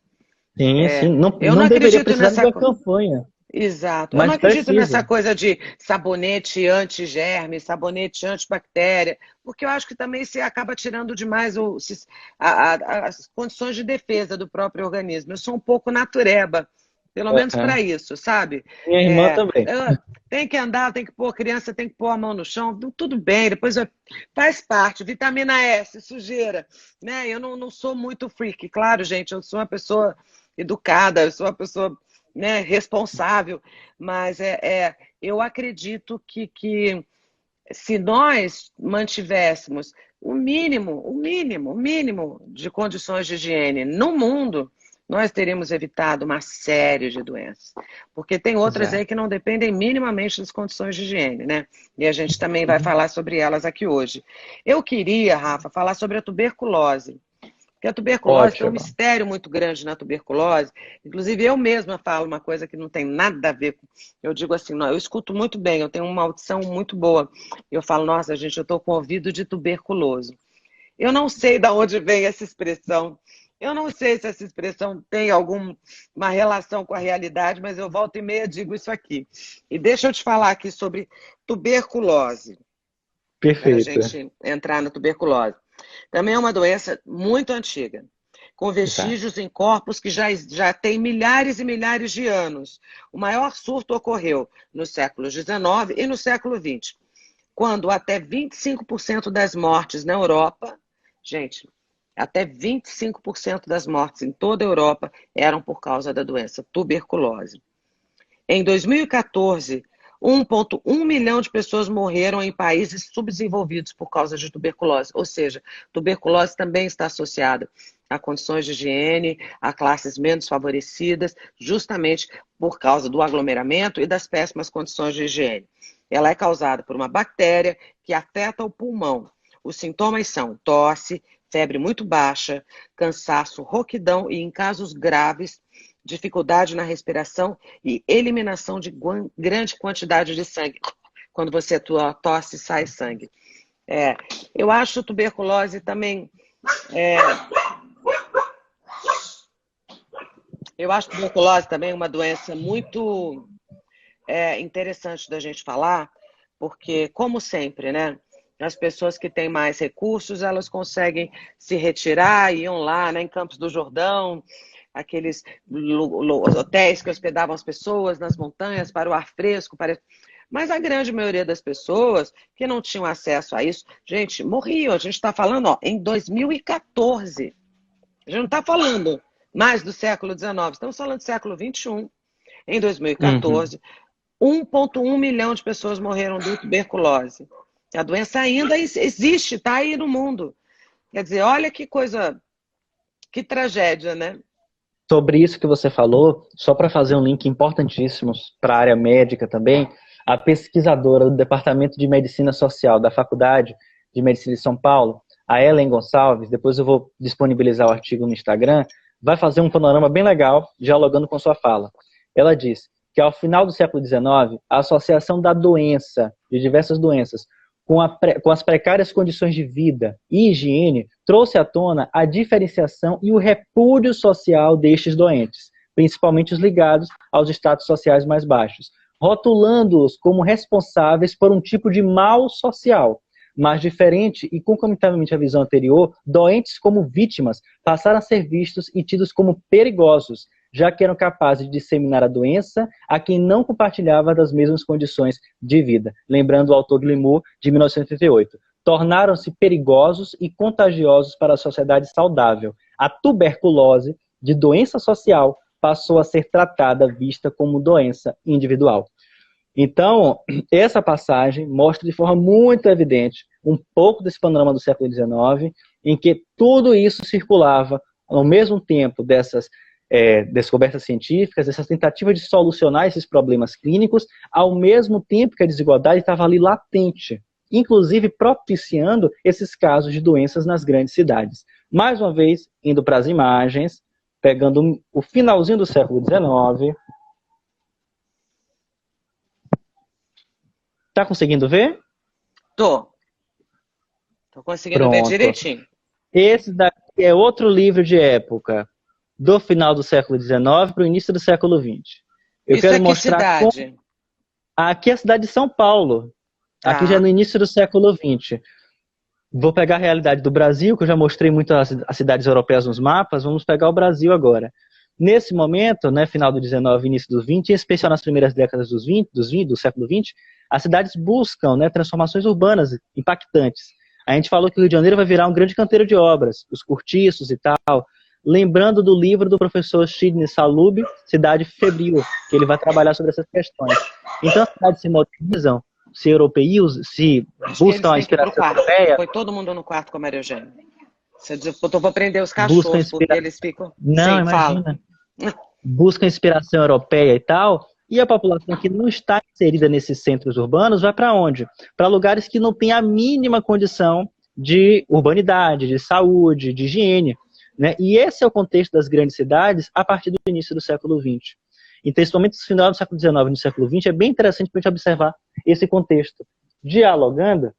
Sim, sim. Não, Eu não não deveria acredito precisar de nessa uma coisa. campanha, Exato. Eu não mas acredito nessa precisa. coisa de sabonete anti-germe, sabonete antibactéria, porque eu acho que também se acaba tirando demais as condições de defesa do próprio organismo. Eu sou um pouco natureba, pelo menos para isso, sabe? Minha irmã também. Tem que andar, tem que pôr, criança tem que pôr a mão no chão, tudo bem, depois faz parte, vitamina S, sujeira, né? Eu não sou muito freak, claro, gente, eu sou uma pessoa educada, eu sou uma pessoa, né, responsável, mas eu acredito que se nós mantivéssemos o mínimo de condições de higiene no mundo, nós teríamos evitado uma série de doenças. Porque tem outras aí Exato. que não dependem minimamente das condições de higiene, né? E a gente também vai falar sobre elas aqui hoje. Eu queria, Rafa, falar sobre a tuberculose. Porque a tuberculose tem um Ótimo. mistério muito grande na tuberculose. Inclusive, eu mesma falo uma coisa que não tem nada a ver com. Eu digo assim, não, eu escuto muito bem, eu tenho uma audição muito boa. Eu falo, nossa, gente, eu estou com ouvido de tuberculoso. Eu não sei de onde vem essa expressão. Eu não sei se essa expressão tem alguma relação com a realidade, mas eu volto e meia digo isso aqui. E deixa eu te falar aqui sobre tuberculose, para a Perfeito. gente entrar na tuberculose. Também é uma doença muito antiga, com Exato. vestígios em corpos que já têm milhares e milhares de anos. O maior surto ocorreu no século XIX e no século XX, quando até 25% das mortes na Europa, gente, até 25% das mortes em toda a Europa eram por causa da doença tuberculose. Em 2014, 1,1 milhão de pessoas morreram em países subdesenvolvidos por causa de tuberculose. Ou seja, tuberculose também está associada a condições de higiene, a classes menos favorecidas, justamente por causa do aglomeramento e das péssimas condições de higiene. Ela é causada por uma bactéria que afeta o pulmão. Os sintomas são tosse, febre muito baixa, cansaço, rouquidão e, em casos graves, dificuldade na respiração e eliminação de grande quantidade de sangue. Quando você tosse, sai sangue. Eu acho tuberculose também... eu acho tuberculose também uma doença muito interessante da gente falar, porque, como sempre, né? As pessoas que têm mais recursos, elas conseguem se retirar, iam lá, né, em Campos do Jordão, aqueles hotéis que hospedavam as pessoas nas montanhas para o ar fresco. Mas a grande maioria das pessoas que não tinham acesso a isso, gente, morriam. A gente está falando, ó, em 2014. A gente não está falando mais do século XIX, estamos falando do século XXI. Em Uhum. 2014, 1,1 milhão de pessoas morreram de tuberculose. A doença ainda existe, está aí no mundo. Quer dizer, olha que coisa, que tragédia, né? Sobre isso que você falou, só para fazer um link importantíssimo para a área médica também, a pesquisadora do Departamento de Medicina Social da Faculdade de Medicina de São Paulo, a Ellen Gonçalves, depois eu vou disponibilizar o artigo no Instagram, vai fazer um panorama bem legal, dialogando com sua fala. Ela diz que ao final do século XIX, a associação da doença, de diversas doenças, com as precárias condições de vida e higiene, trouxe à tona a diferenciação e o repúdio social destes doentes, principalmente os ligados aos estratos sociais mais baixos, rotulando-os como responsáveis por um tipo de mal social. Mas diferente e concomitantemente à visão anterior, doentes como vítimas passaram a ser vistos e tidos como perigosos, já que eram capazes de disseminar a doença a quem não compartilhava das mesmas condições de vida. Lembrando o autor Gilmour, de 1938. Tornaram-se perigosos e contagiosos para a sociedade saudável. A tuberculose, de doença social, passou a ser tratada, vista como doença individual. Então, essa passagem mostra de forma muito evidente um pouco desse panorama do século XIX, em que tudo isso circulava ao mesmo tempo dessas descobertas científicas, essas tentativas de solucionar esses problemas clínicos, ao mesmo tempo que a desigualdade estava ali latente, inclusive propiciando esses casos de doenças nas grandes cidades. Mais uma vez, indo para as imagens, pegando o finalzinho do século XIX. Tá conseguindo ver? Tô conseguindo ver Pronto. direitinho. Esse daqui é outro livro de época, do final do século XIX para o início do século XX. Eu Isso quero é que mostrar como... cidade? Aqui é a cidade de São Paulo. Aqui já é Tá. no início do século XX. Vou pegar a realidade do Brasil, que eu já mostrei muito as cidades europeias nos mapas, vamos pegar o Brasil agora. Nesse momento, né, final do XIX, início do XX, em especial nas primeiras décadas do século XX, as cidades buscam, né, transformações urbanas impactantes. A gente falou que o Rio de Janeiro vai virar um grande canteiro de obras, os cortiços e tal, lembrando do livro do professor Sidney Salub, Cidade Febril, que ele vai trabalhar sobre essas questões. Então, as cidades se modernizam, se europeizam, se Acho que eles buscam a têm que ir pro inspiração quarto. europeia, Foi todo mundo no quarto com a Maria Eugênia. Você diz, eu vou prender os buscam cachorros, porque inspiração. eles ficam. Não, Sim, fala. imagina. Buscam inspiração europeia e tal, e a população que não está inserida nesses centros urbanos vai para onde? Para lugares que não têm a mínima condição de urbanidade, de saúde, de higiene. Né? E esse é o contexto das grandes cidades a partir do início do século XX. Então, principalmente no final do século XIX e no século XX, é bem interessante para a gente observar esse contexto, dialogando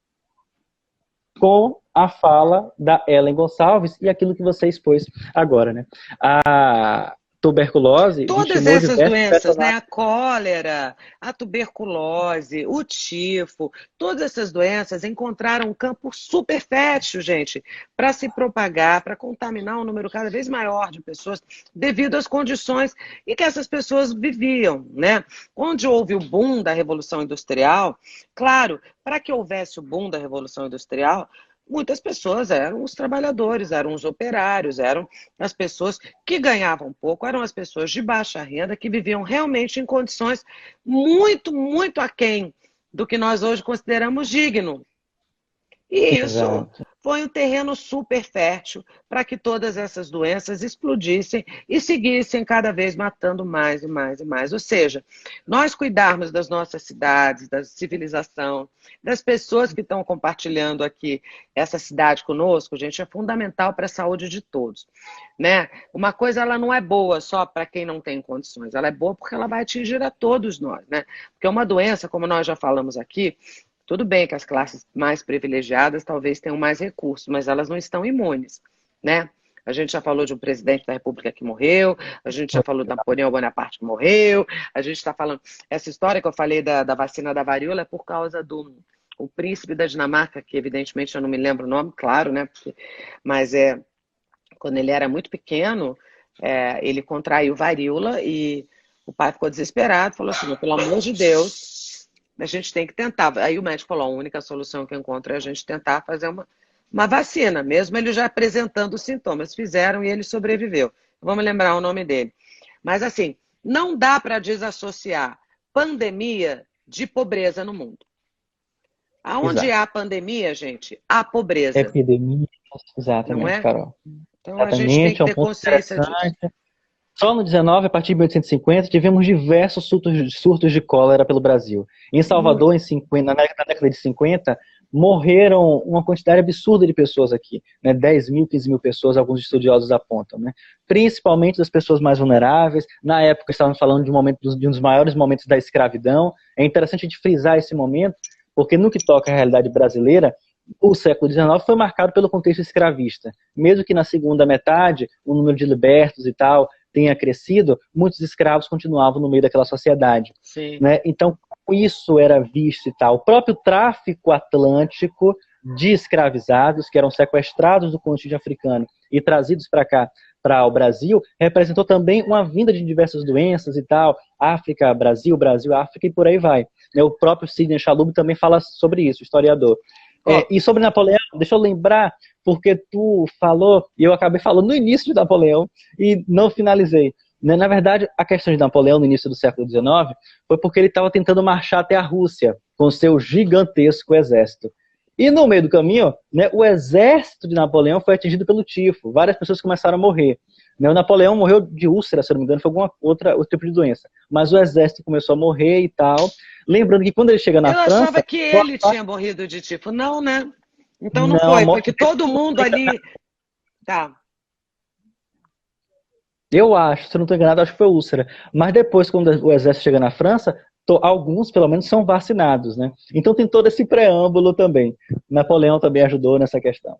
com a fala da Ellen Gonçalves e aquilo que você expôs agora. Né? A tuberculose Todas vitimou essas diversos doenças, né? personagens. A cólera, a tuberculose, o tifo, todas essas doenças encontraram um campo super fértil, gente, para se propagar, para contaminar um número cada vez maior de pessoas, devido às condições em que essas pessoas viviam, né? Onde houve o boom da Revolução Industrial, claro, para que houvesse o boom da Revolução Industrial, muitas pessoas eram os trabalhadores, eram os operários, eram as pessoas que ganhavam pouco, eram as pessoas de baixa renda que viviam realmente em condições muito, muito aquém do que nós hoje consideramos digno. E isso Exato. foi um terreno super fértil para que todas essas doenças explodissem e seguissem cada vez matando mais e mais e mais. Ou seja, nós cuidarmos das nossas cidades, da civilização, das pessoas que estão compartilhando aqui essa cidade conosco, gente, é fundamental para a saúde de todos. Né? Uma coisa ela não é boa só para quem não tem condições, ela é boa porque ela vai atingir a todos nós. Né? Porque uma doença, como nós já falamos aqui, tudo bem que as classes mais privilegiadas talvez tenham mais recursos, mas elas não estão imunes, né? A gente já falou de um presidente da República que morreu, a gente já falou de Napoleão Bonaparte que morreu, a gente está falando... Essa história que eu falei da vacina da varíola é por causa do o príncipe da Dinamarca, que evidentemente eu não me lembro o nome, claro, né? Mas quando ele era muito pequeno, ele contraiu varíola e o pai ficou desesperado, falou assim, pelo amor de Deus... a gente tem que tentar. Aí o médico falou, a única solução que eu encontro é a gente tentar fazer uma vacina, mesmo ele já apresentando os sintomas. Fizeram e ele sobreviveu. Vamos lembrar o nome dele. Mas assim, não dá para desassociar pandemia de pobreza no mundo. Aonde Exato. há pandemia, gente, há pobreza, Epidemia, não exatamente, é? Carol. Então a gente tem Exatamente, que é um ter ponto consciência disso. interessante. Só no 19, a partir de 1850, tivemos diversos surtos de cólera pelo Brasil. Em Salvador, Muito. em 50, na década de 50, morreram uma quantidade absurda de pessoas aqui, né? 10 mil, 15 mil pessoas, alguns estudiosos apontam, né? Principalmente das pessoas mais vulneráveis. Na época, estávamos falando de de um dos maiores momentos da escravidão. É interessante a gente frisar esse momento, porque no que toca à realidade brasileira, o século XIX foi marcado pelo contexto escravista. Mesmo que na segunda metade, o número de libertos e tal tenha crescido, muitos escravos continuavam no meio daquela sociedade. Sim. Né? Então, isso era visto e tal. O próprio tráfico atlântico de escravizados, que eram sequestrados do continente africano e trazidos para cá, para o Brasil, representou também uma vinda de diversas doenças e tal. África, Brasil, Brasil, África e por aí vai. O próprio Sidney Chalub também fala sobre isso, historiador. E sobre Napoleão, deixa eu lembrar, porque tu falou, e eu acabei falando no início de Napoleão, e não finalizei. Né? Na verdade, a questão de Napoleão no início do século XIX foi porque ele estava tentando marchar até a Rússia com seu gigantesco exército. E no meio do caminho, né, o exército de Napoleão foi atingido pelo tifo. Várias pessoas começaram a morrer. Né? O Napoleão morreu de úlcera, se eu não me engano, foi alguma outro tipo de doença. Mas o exército começou a morrer e tal. Lembrando que quando ele chega na Eu achava França, que ele tinha morrido de tifo. Não, né? Então não não, a foi, foi morte que todo mundo ali. Tá. eu acho, se eu não estou enganado, acho que foi úlcera. Mas depois, quando o exército chega na França, alguns, pelo menos, são vacinados, né? Então tem todo esse preâmbulo também. Napoleão também ajudou nessa questão.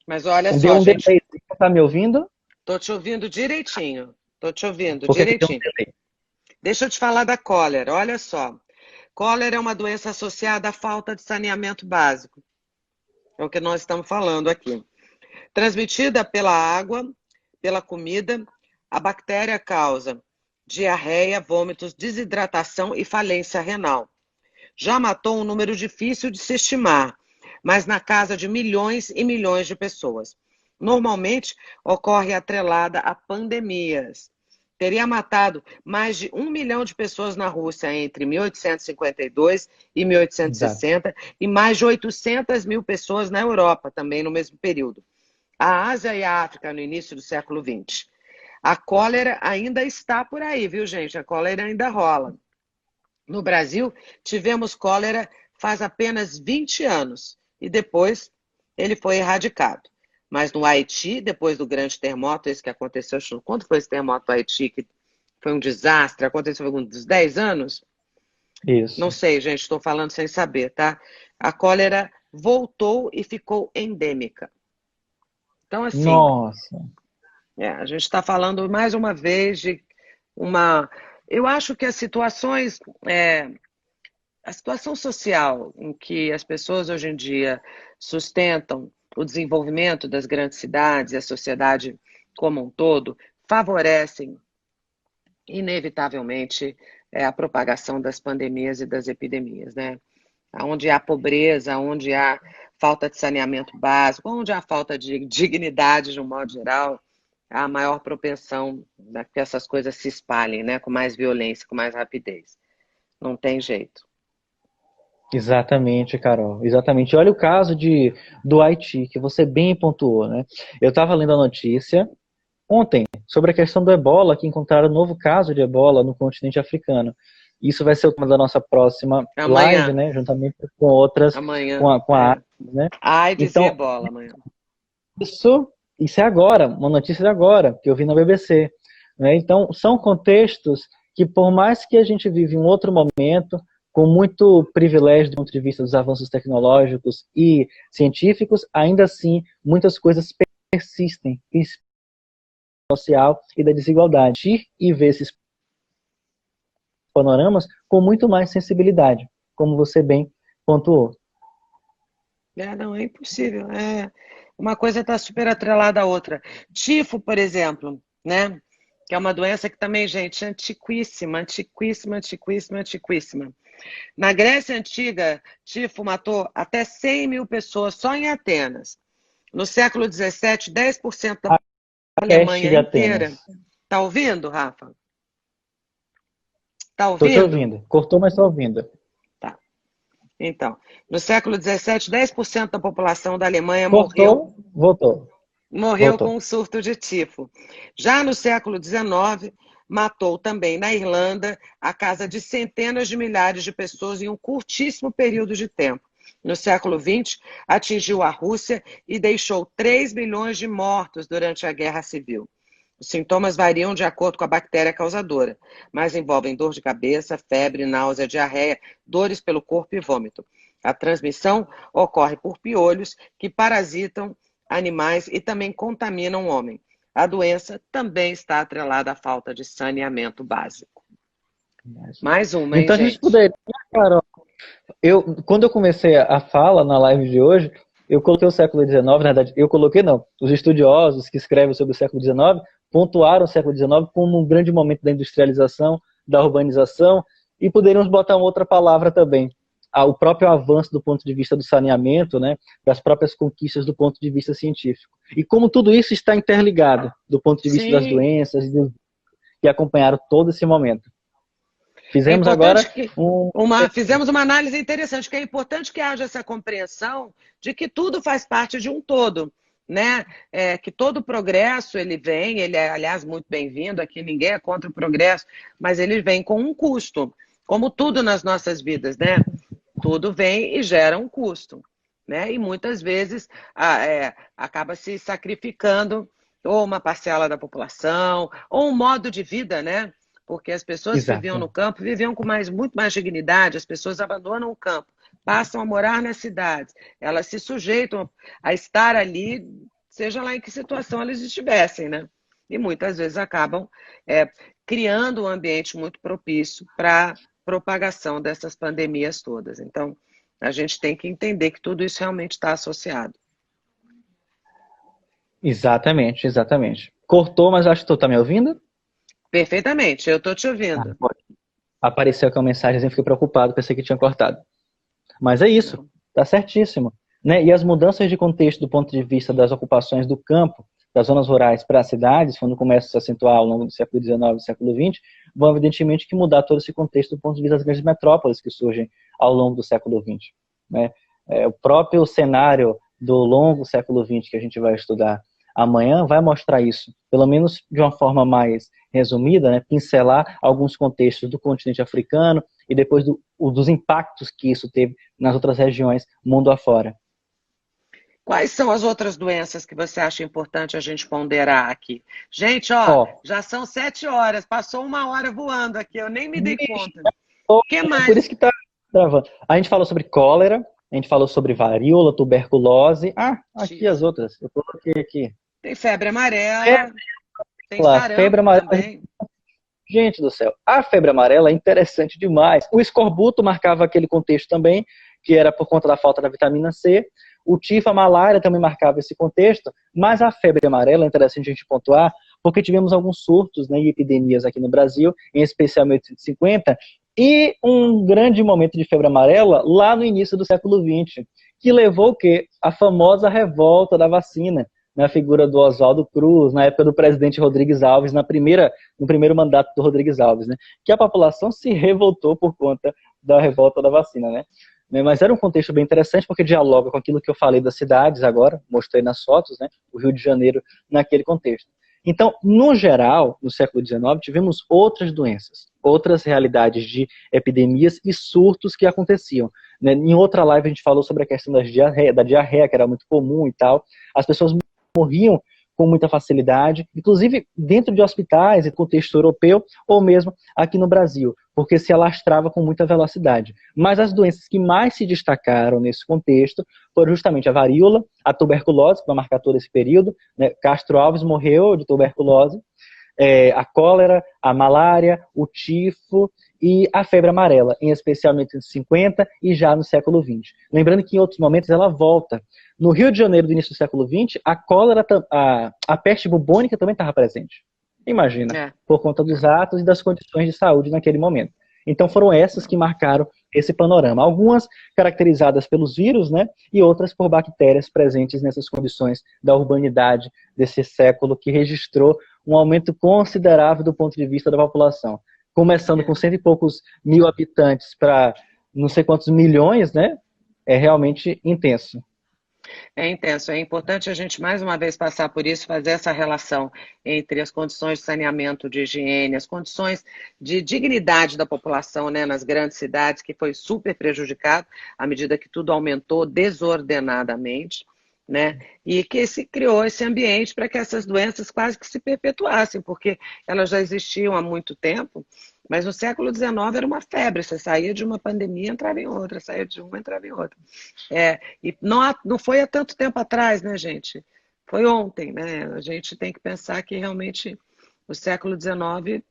Mas olha Deu só, um gente, delay. Você tá me ouvindo? tô te ouvindo direitinho. Tô te ouvindo Porque aqui deu um direitinho. delay. Deixa eu te falar da cólera, olha só. Cólera é uma doença associada à falta de saneamento básico. É o que nós estamos falando aqui. Transmitida pela água, pela comida, a bactéria causa diarreia, vômitos, desidratação e falência renal. Já matou um número difícil de se estimar, mas na casa de milhões e milhões de pessoas. Normalmente ocorre atrelada a pandemias. Teria matado mais de 1 milhão de pessoas na Rússia entre 1852 e Exato. 1860 e mais de 800 mil pessoas na Europa também no mesmo período. A Ásia e a África no início do século XX. A cólera ainda está por aí, viu, gente? A cólera ainda rola. No Brasil, tivemos cólera faz apenas 20 anos e depois ele foi erradicado. Mas no Haiti, depois do grande terremoto, esse que aconteceu, quando foi esse terremoto do Haiti, que foi um desastre, aconteceu há alguns 10 anos? Não Isso. sei, gente, estou falando sem saber, tá? A cólera voltou e ficou endêmica. Então, assim, Nossa. a gente está falando mais uma vez de uma. Eu acho que as situações. A situação social em que as pessoas hoje em dia sustentam o desenvolvimento das grandes cidades e a sociedade como um todo favorecem, inevitavelmente, a propagação das pandemias e das epidemias, né? Onde há pobreza, onde há falta de saneamento básico, onde há falta de dignidade de um modo geral, há maior propensão a que essas coisas se espalhem, né? Com mais violência, com mais rapidez. Não tem jeito. Exatamente, Carol. Exatamente. Olha o caso do Haiti, que você bem pontuou, né? Eu estava lendo a notícia ontem sobre a questão do Ebola, que encontraram um novo caso de Ebola no continente africano. Isso vai ser o tema da nossa próxima live, Amanhã, né? Juntamente com outras, amanhã, com a AIDS, né? AIDS e Então, ebola amanhã. isso é agora, uma notícia de agora, que eu vi na BBC. Né? Então, são contextos que, por mais que a gente vive um outro momento, com muito privilégio do ponto de vista dos avanços tecnológicos e científicos, ainda assim, muitas coisas persistem, social e da desigualdade. E ver esses panoramas com muito mais sensibilidade, como você bem pontuou. Não, é impossível. Uma coisa está super atrelada à outra. Tifo, por exemplo, né? Que é uma doença que também, gente, é antiquíssima, antiquíssima, antiquíssima, antiquíssima. Na Grécia Antiga, tifo matou até 100 mil pessoas só em Atenas. No século XVII, 10% da A peste Alemanha de inteira. Atenas. Tá ouvindo, Rafa? Tá Tô te ouvindo? ouvindo. Cortou, mas tô ouvindo. Tá. Então, no século XVII, 10% da população da Alemanha Cortou, voltou. morreu com Voltou. um surto de tifo. Já no século XIX, matou também na Irlanda a casa de centenas de milhares de pessoas em um curtíssimo período de tempo. No século XX, atingiu a Rússia e deixou 3 milhões de mortos durante a Guerra Civil. Os sintomas variam de acordo com a bactéria causadora, mas envolvem dor de cabeça, febre, náusea, diarreia, dores pelo corpo e vômito. A transmissão ocorre por piolhos que parasitam animais e também contaminam o homem. A doença também está atrelada à falta de saneamento básico. Mais uma, hein, Então a gente gente? poderia, Carol, quando eu comecei a fala na live de hoje, eu coloquei o século XIX, na verdade, eu coloquei não. Os estudiosos que escrevem sobre o século XIX pontuaram o século XIX como um grande momento da industrialização, da urbanização, e poderíamos botar uma outra palavra também. O próprio avanço do ponto de vista do saneamento, né, das próprias conquistas do ponto de vista científico. E como tudo isso está interligado do ponto de vista das Sim. doenças que acompanharam todo esse momento. Fizemos É agora que um... fizemos uma análise interessante, que é importante que haja essa compreensão de que tudo faz parte de um todo, né? Que todo progresso ele vem, ele é, aliás, muito bem-vindo, aqui ninguém é contra o progresso, mas ele vem com um custo, como tudo nas nossas vidas, né? Tudo vem e gera um custo, né? E muitas vezes acaba se sacrificando ou uma parcela da população, ou um modo de vida, né? Porque as pessoas que viviam Exato. no campo viviam com muito mais dignidade, as pessoas abandonam o campo, passam a morar nas cidades, elas se sujeitam a estar ali, seja lá em que situação elas estivessem, né? E muitas vezes acabam criando um ambiente muito propício para propagação dessas pandemias todas. Então, a gente tem que entender que tudo isso realmente está associado. Exatamente, exatamente. Cortou, mas acho que tu tá me ouvindo? Perfeitamente, eu estou te ouvindo. Apareceu aqui uma mensagem, eu fiquei preocupado, pensei que tinha cortado. Mas é isso, tá certíssimo. Né? E as mudanças de contexto do ponto de vista das ocupações do campo, das zonas rurais para as cidades, quando começam a se acentuar ao longo do século XIX e do século XX, vão evidentemente que mudar todo esse contexto do ponto de vista das grandes metrópoles que surgem ao longo do século XX. Né? O próprio cenário do longo século XX que a gente vai estudar amanhã vai mostrar isso, pelo menos de uma forma mais resumida, né? Pincelar alguns contextos do continente africano e depois dos impactos que isso teve nas outras regiões, mundo afora. Quais são as outras doenças que você acha importante a gente ponderar aqui? Gente, já são 7 horas, passou 1 hora voando aqui, eu nem me dei conta. O que mais? Por isso que tá travando. A gente falou sobre cólera, a gente falou sobre varíola, tuberculose. Aqui as outras, eu coloquei aqui. Tem febre amarela, tem sarampo febre amarela também. Gente do céu, a febre amarela é interessante demais. O escorbuto marcava aquele contexto também, que era por conta da falta da vitamina C. O tifo, a malária também marcava esse contexto, mas a febre amarela é interessante a gente pontuar, porque tivemos alguns surtos, né, e epidemias aqui no Brasil, em especial em 1850, e um grande momento de febre amarela lá no início do século XX, que levou o quê? A famosa revolta da vacina, na figura do Oswaldo Cruz, na época do presidente Rodrigues Alves, no primeiro mandato do Rodrigues Alves, né? Que a população se revoltou por conta da revolta da vacina, né? Mas era um contexto bem interessante, porque dialoga com aquilo que eu falei das cidades agora, mostrei nas fotos, né? O Rio de Janeiro naquele contexto. Então, no geral, no século XIX, tivemos outras doenças, outras realidades de epidemias e surtos que aconteciam. Né? Em outra live a gente falou sobre a questão da diarreia, que era muito comum e tal. As pessoas morriam com muita facilidade, inclusive dentro de hospitais e contexto europeu, ou mesmo aqui no Brasil, porque se alastrava com muita velocidade. Mas as doenças que mais se destacaram nesse contexto foram justamente a varíola, a tuberculose, que vai marcar todo esse período, né? Castro Alves morreu de tuberculose, a cólera, a malária, o tifo e a febre amarela, em especial em 1950 e já no século XX. Lembrando que em outros momentos ela volta. No Rio de Janeiro do início do século XX, a cólera, a peste bubônica também estava presente. Imagina, por conta dos atos e das condições de saúde naquele momento. Então foram essas que marcaram esse panorama. Algumas caracterizadas pelos vírus, né, e outras por bactérias presentes nessas condições da urbanidade desse século que registrou um aumento considerável do ponto de vista da população. Começando com cento e poucos mil habitantes para não sei quantos milhões, né, é realmente intenso. É intenso, é importante a gente mais uma vez passar por isso, fazer essa relação entre as condições de saneamento, de higiene, as condições de dignidade da população, né, nas grandes cidades, que foi super prejudicado à medida que tudo aumentou desordenadamente, né, e que se criou esse ambiente para que essas doenças quase que se perpetuassem, porque elas já existiam há muito tempo, mas no século XIX era uma febre, você saía de uma pandemia, entrava em outra, saía de uma, entrava em outra. E não foi há tanto tempo atrás, né, gente? Foi ontem, né? A gente tem que pensar que realmente o século XIX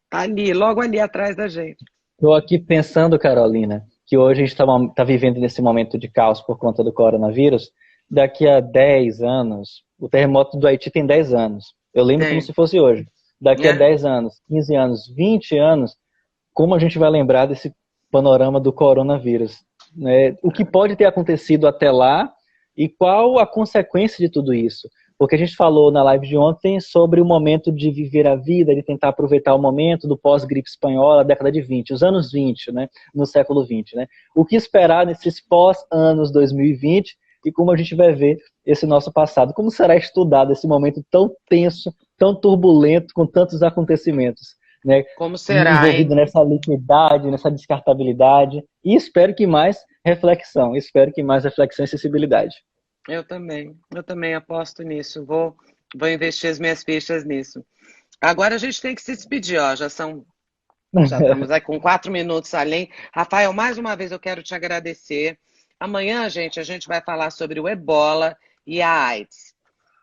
está ali, logo ali atrás da gente. Estou aqui pensando, Carolina, que hoje a gente está vivendo nesse momento de caos por conta do coronavírus. Daqui a 10 anos, o terremoto do Haiti tem 10 anos. Eu lembro como se fosse hoje. Daqui a 10 anos, 15 anos, 20 anos, como a gente vai lembrar desse panorama do coronavírus? Né? O que pode ter acontecido até lá e qual a consequência de tudo isso? Porque a gente falou na live de ontem sobre o momento de viver a vida, de tentar aproveitar o momento do pós-gripe espanhola, década de 20, os anos 20, né? No século 20. Né? O que esperar nesses pós-anos 2020 e como a gente vai ver esse nosso passado? Como será estudado esse momento tão tenso, tão turbulento, com tantos acontecimentos? Né, como será, envolvido nessa liquidez, nessa descartabilidade, e espero que mais reflexão e sensibilidade. Eu também aposto nisso, vou investir as minhas fichas nisso. Agora a gente tem que se despedir, ó, já estamos aí com 4 minutos além. Rafael, mais uma vez eu quero te agradecer. Amanhã, gente, a gente vai falar sobre o Ebola e a AIDS,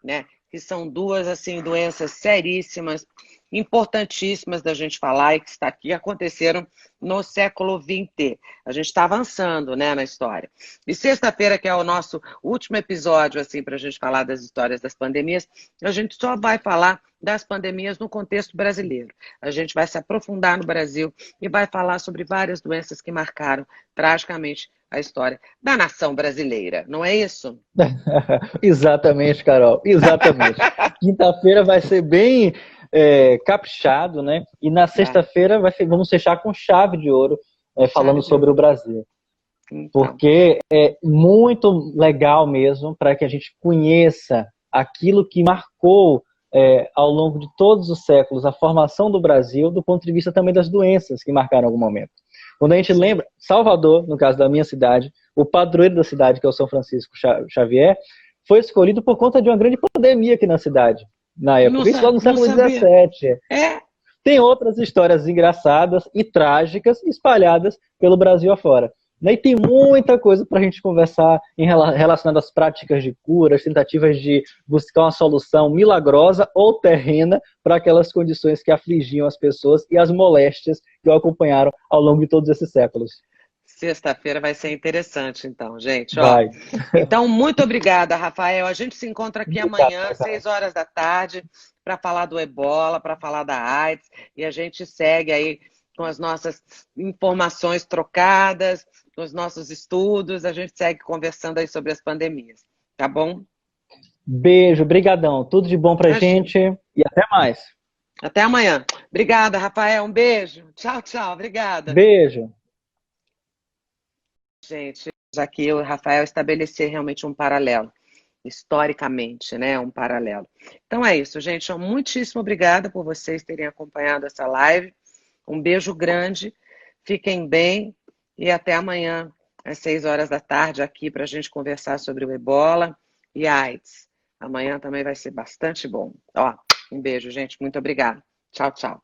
né? Que são duas, assim, doenças seríssimas, importantíssimas da gente falar e que aconteceram no século XX. A gente está avançando, né, na história. E sexta-feira, que é o nosso último episódio, assim, para a gente falar das histórias das pandemias, a gente só vai falar das pandemias no contexto brasileiro. A gente vai se aprofundar no Brasil e vai falar sobre várias doenças que marcaram tragicamente a história da nação brasileira, não é isso? Exatamente, Carol, exatamente. Quinta-feira vai ser bem caprichado, né? E na sexta-feira vamos fechar com chave de ouro, falando sobre o Brasil. Então. Porque é muito legal mesmo para que a gente conheça aquilo que marcou ao longo de todos os séculos a formação do Brasil, do ponto de vista também das doenças que marcaram algum momento. Quando a gente lembra, Salvador, no caso da minha cidade, o padroeiro da cidade, que é o São Francisco Xavier, foi escolhido por conta de uma grande pandemia aqui na cidade, na época. Isso lá no século XVII. Tem outras histórias engraçadas e trágicas espalhadas pelo Brasil afora. E tem muita coisa para a gente conversar relacionada às práticas de cura, as tentativas de buscar uma solução milagrosa ou terrena para aquelas condições que afligiam as pessoas e as moléstias que o acompanharam ao longo de todos esses séculos. Sexta-feira vai ser interessante, então, gente. Ó, então, muito obrigada, Rafael. A gente se encontra aqui amanhã, às 6 horas da tarde, para falar do Ebola, para falar da AIDS, e a gente segue aí com as nossas informações trocadas, com os nossos estudos, a gente segue conversando aí sobre as pandemias, tá bom? Beijo, brigadão, tudo de bom pra gente e até mais. Até amanhã. Obrigada, Rafael, um beijo. Tchau, tchau, obrigada. Beijo. Gente, aqui eu e o Rafael estabelecer realmente um paralelo, historicamente, né, um paralelo. Então é isso, gente, muitíssimo obrigada por vocês terem acompanhado essa live. Um beijo grande, fiquem bem e até amanhã, às 6 horas da tarde, aqui para a gente conversar sobre o Ebola e a AIDS. Amanhã também vai ser bastante bom. Ó, um beijo, gente, muito obrigada. Tchau, tchau.